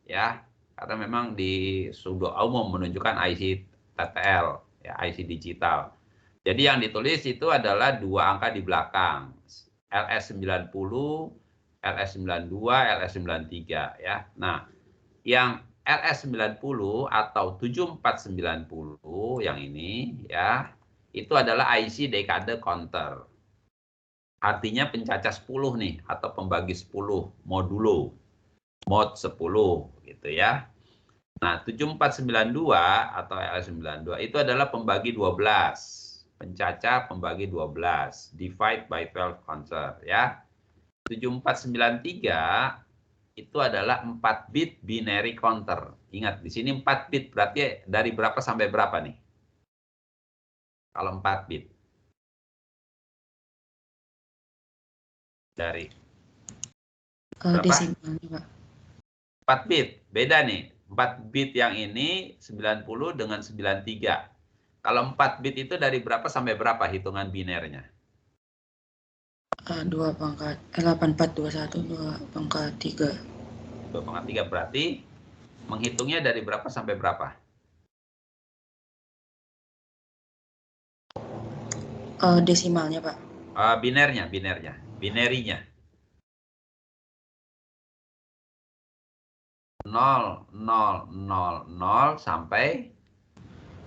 Ya, karena memang di pseudo umum menunjukkan IC TTL, ya IC digital. Jadi yang ditulis itu adalah 2 angka di belakang. LS90, LS92, LS93 ya. Nah, yang LS90 atau 7490 yang ini ya, itu adalah IC dekade counter. Artinya pencacah 10 nih atau pembagi 10 modulo. Mod 10 gitu ya. Nah, 7492 atau LS92 itu adalah pembagi 12. Pencacah pembagi 12, divide by 12 counter ya. 7493 itu adalah 4 bit binary counter. Ingat, di sini 4 bit berarti dari berapa sampai berapa nih? Kalau 4 bit. Dari berapa? Desimalnya, Pak. 4 bit. Beda nih. 4 bit yang ini 90 dengan 93. Kalau 4 bit itu dari berapa sampai berapa hitungan binernya? 2 pangkat 8421 2 pangkat 3. 2 pangkat 3 berarti menghitungnya dari berapa sampai berapa? Desimalnya, Pak. Binerinya. Nol sampai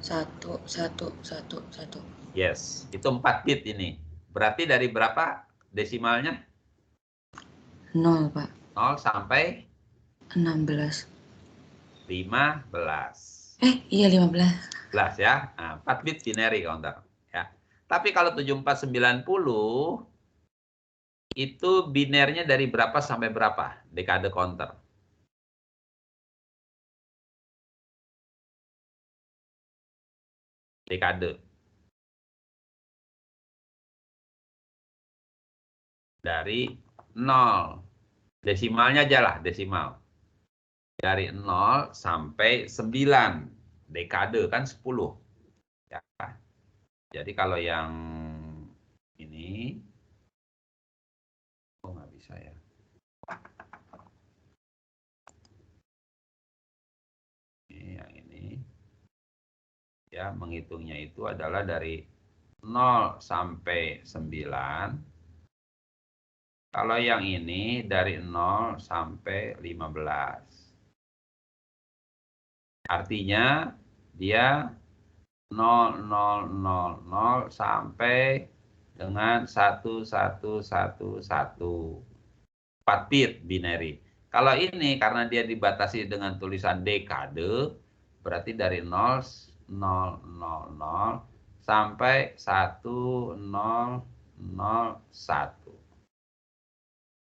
1111. yes, itu 4 bit ini. Berarti dari berapa desimalnya? 0, Pak. 0 sampai 16. 15. Iya 15. 11 ya. Nah, 4 bit binary counter ya. Tapi kalau 7490 itu binernya dari berapa sampai berapa dekade counter? Dekade. Dari 0. Desimalnya aja lah, desimal. Dari 0 sampai 9. Dekade kan 10. Ya. Jadi kalau yang ini, oh nggak bisa ya. Ini yang ini. Ya, menghitungnya itu adalah dari 0 sampai 9. Kalau yang ini dari 0 sampai 15. Artinya dia 0000 sampai dengan 1111. 4 bit binary. Kalau ini karena dia dibatasi dengan tulisan dekade, berarti dari 0 sampai 1001.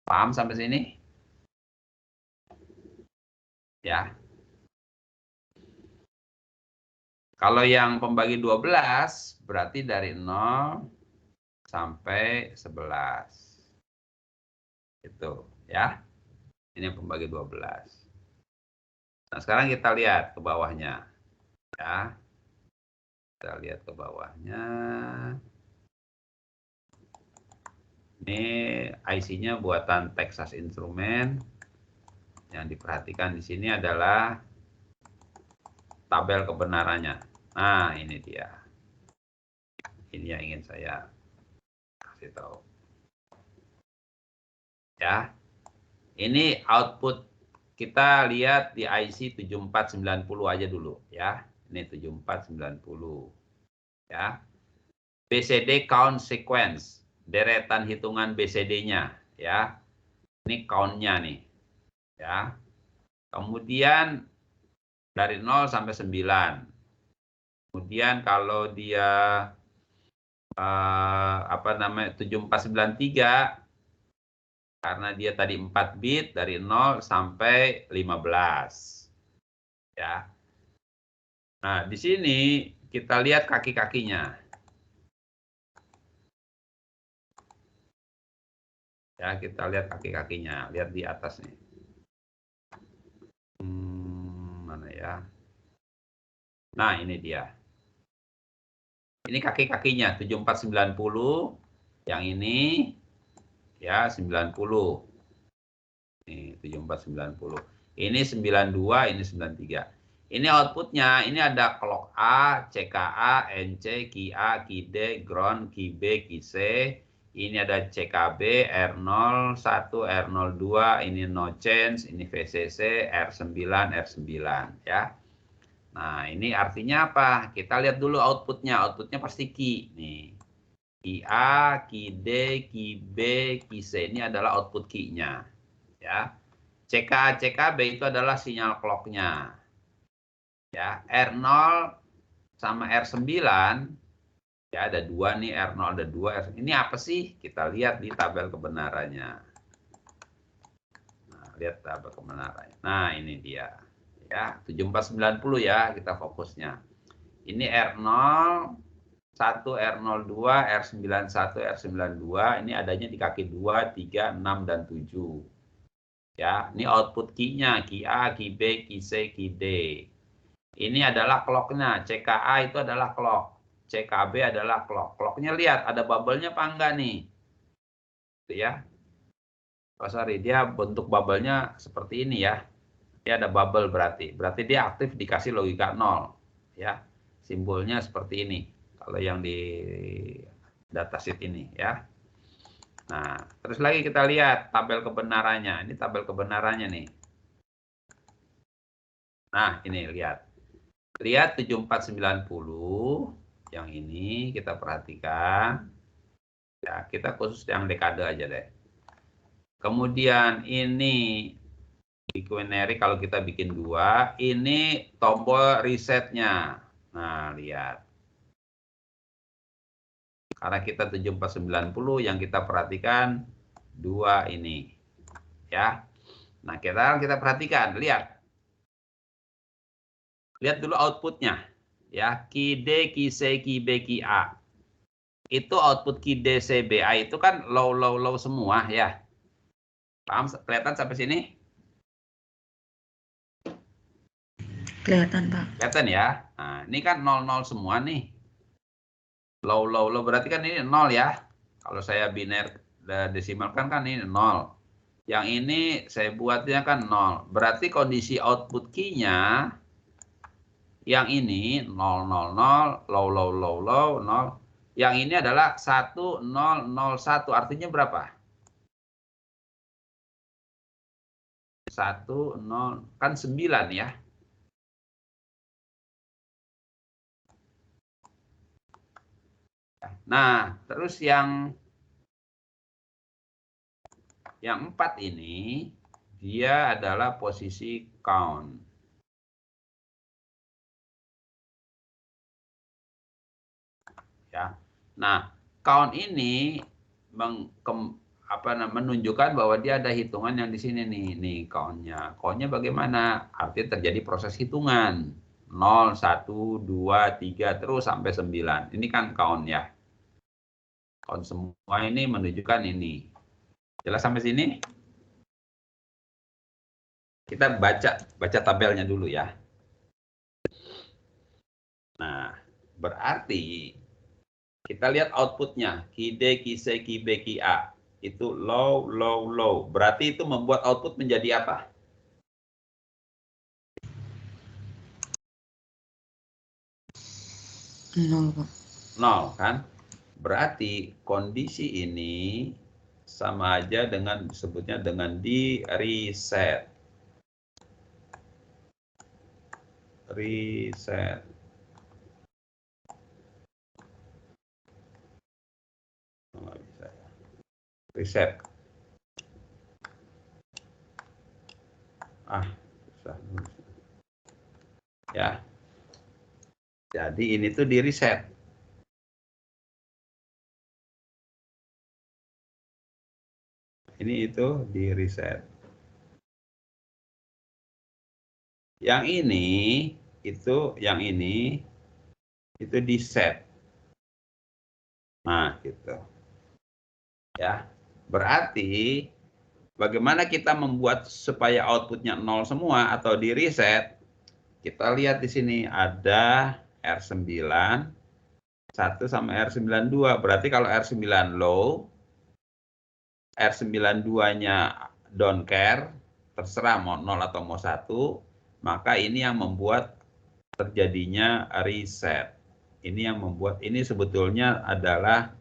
Paham sampai sini? Ya. Kalau yang pembagi 12 berarti dari 0 sampai 11. Itu ya. Ini yang pembagi 12. Nah, sekarang kita lihat ke bawahnya. Ya. Kita lihat ke bawahnya. Ini IC-nya buatan Texas Instruments. Yang diperhatikan di sini adalah tabel kebenarannya. Nah, ini dia. Ini yang ingin saya kasih tahu. Ya. Ini output kita lihat di IC 7490 aja dulu ya. Ini 7490. Ya. BCD count sequence, deretan hitungan BCD-nya ya. Ini count-nya nih. Ya. Kemudian dari 0 sampai 9. Kemudian kalau dia 7493 karena dia tadi 4 bit dari 0 sampai 15. Ya. Nah, di sini kita lihat kaki-kakinya. Ya, kita lihat kaki-kakinya, lihat di atas nih. Mana ya? Nah, ini dia. Ini kaki-kakinya 7490, yang ini ya 90. Nih 7490. Ini 92, ini 93. Ini outputnya, ini ada clock A, CKA, NC, QA, QD, ground, QB, QC. Ini ada CKB, R01, R02, ini no change, ini VCC, R9, R9 ya. Nah, ini artinya apa? Kita lihat dulu outputnya. Outputnya pasti key nih. QA, QD, QB, QC ini adalah output key-nya ya. CKB itu adalah sinyal clock-nya. Ya, R0 sama R9 ya ada 2 nih, R0 ada 2. Ini apa sih? Kita lihat di tabel kebenarannya. Nah, lihat tabel kebenarannya. Nah, ini dia. Ya, 7490 ya, kita fokusnya. Ini R0 1, R02, R91, R92, ini adanya di kaki 2, 3, 6, dan 7. Ya, ini output key-nya, key A, key B, key C, key D. Ini adalah clock-nya, CKA itu adalah clock, CKB adalah clock. Clock-nya lihat, ada bubble-nya apa enggak nih? Gitu ya. Oh, sorry, dia bentuk bubble-nya seperti ini ya. Dia ada bubble berarti dia aktif dikasih logika 0. Ya, simbolnya seperti ini. Kalau yang di datasheet ini ya. Nah, terus lagi kita lihat tabel kebenarannya. Ini tabel kebenarannya nih. Nah, ini lihat. Lihat 7490 yang ini kita perhatikan. Ya, kita khusus yang dekade aja deh. Kemudian ini di quinary kalau kita bikin 2, ini tombol resetnya. Nah, lihat. Karena kita 7490 yang kita perhatikan 2 ini. Ya. Nah, kita perhatikan, lihat. Lihat dulu outputnya. Ya, key D, key C, key B, key A. Itu output key D, C, B, A itu kan low semua ya. Paham? Kelihatan sampai sini? Kelihatan, Pak. Kelihatan ya. Nah, ini kan 00 semua nih. Low berarti kan ini 0 ya. Kalau saya biner desimalkan kan ini 0. Yang ini saya buatnya kan 0. Berarti kondisi output key-nya yang ini 000, low 0. Yang ini adalah 1001. Artinya berapa? 10 kan 9 ya. Nah, terus yang 4 ini dia adalah posisi count. ya. Nah, count ini menunjukkan bahwa dia ada hitungan yang di sini nih countnya. Countnya bagaimana? Artinya terjadi proses hitungan 0, 1, 2, 3 terus sampai 9. Ini kan count ya. Count semua ini menunjukkan ini. Jelas sampai sini? Kita baca tabelnya dulu ya. Nah, berarti kita lihat outputnya, KD, KC, KB, KA. Itu low, low, low. Berarti itu membuat output menjadi apa? Nol, Pak. 0, kan? Berarti kondisi ini sama aja dengan disebutnya dengan di reset. Reset. Nggak bisa ya. Reset. Susah. Ya. Jadi ini tuh di reset. Ini itu di reset. Yang ini itu di set. Nah, gitu. Ya. Berarti bagaimana kita membuat supaya outputnya 0 semua atau di reset? Kita lihat di sini ada R9 1 sama R92. Berarti kalau R9 low, R92-nya don't care, terserah mau 0 atau mau 1, maka ini yang membuat terjadinya reset. Ini yang membuat, ini sebetulnya adalah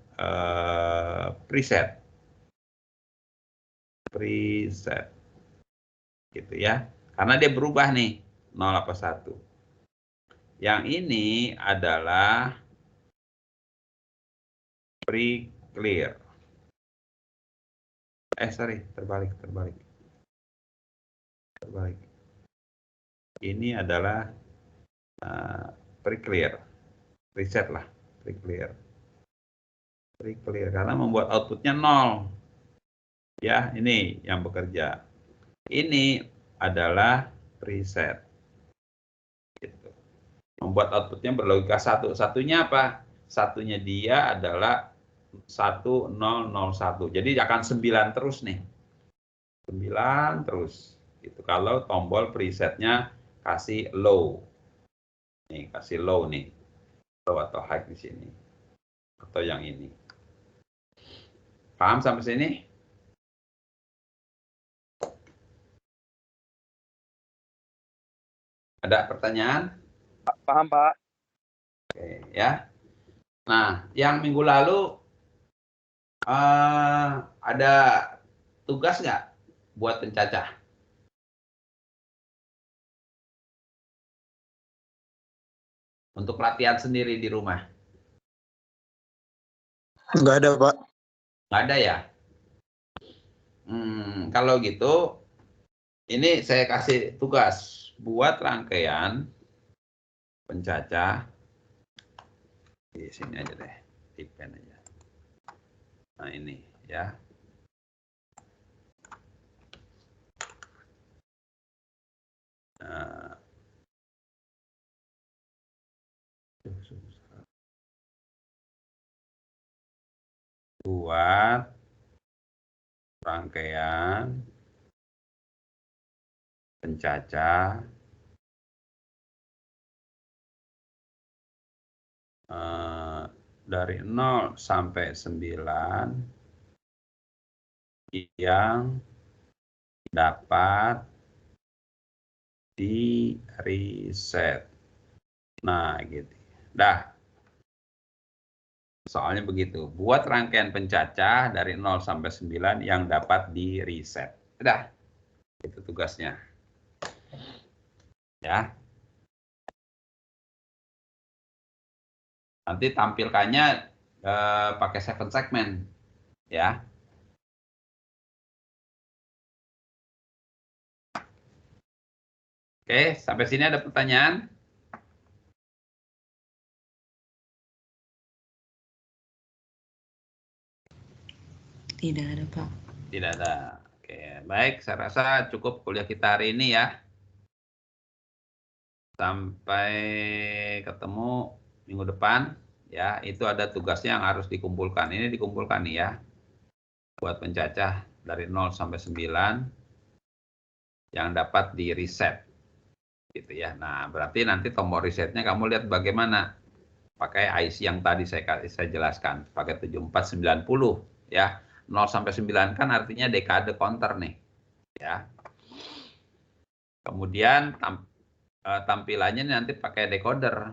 preset. Preset. Gitu ya. Karena dia berubah nih, 0 apa 1. Yang ini adalah pre-clear. Sorry, terbalik. Ini adalah pre-clear. Reset lah, pre-clear. Pre-clear karena membuat outputnya 0. Ya, ini yang bekerja. Ini adalah preset. Gitu. Membuat outputnya berlogika 1. Satunya apa? Satunya dia adalah 1001. Jadi akan 9 terus nih. 9 terus. Gitu. Kalau tombol presetnya kasih low. Nih, kasih low nih. Low atau high di sini. Atau yang ini. Paham sampai sini? Ada pertanyaan? Paham, Pak. Oke, ya. Nah, yang minggu lalu ada tugas nggak buat pencacah? Untuk latihan sendiri di rumah? Nggak ada, Pak. Nggak ada ya? Kalau gitu, ini saya kasih tugas buat rangkaian pencacah. Di sini aja deh, di pen aja. Nah ini ya. Nah, buat rangkaian pencacah dari 0 sampai 9 yang dapat di reset. Nah, gitu. Dah. Soalnya begitu. Buat rangkaian pencacah dari 0 sampai 9 yang dapat di reset. Dah. Itu tugasnya. Ya. Nanti tampilkannya pakai 7 segment. Ya. Oke, sampai sini ada pertanyaan? Tidak ada, Pak. Tidak ada. Oke, baik. Saya rasa cukup kuliah kita hari ini ya. Sampai ketemu minggu depan. Ya, itu ada tugasnya yang harus dikumpulkan. Ini dikumpulkan nih ya. Buat pencacah dari 0 sampai 9 yang dapat di reset. Gitu ya. Nah, berarti nanti tombol resetnya kamu lihat bagaimana. Pakai IC yang tadi saya jelaskan, pakai 7490 ya. 0 sampai 9 kan artinya dekade counter nih. Ya. Kemudian tampilannya nanti pakai decoder.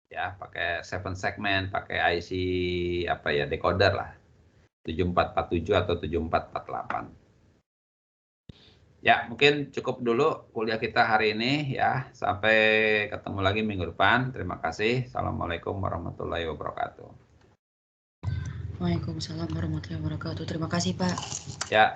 Ya, pakai 7 segment, pakai IC apa ya, decoder lah. 7447 atau 7448. Ya, mungkin cukup dulu kuliah kita hari ini ya. Sampai ketemu lagi minggu depan. Terima kasih. Assalamualaikum warahmatullahi wabarakatuh. Waalaikumsalam warahmatullahi wabarakatuh. Terima kasih, Pak. Ya.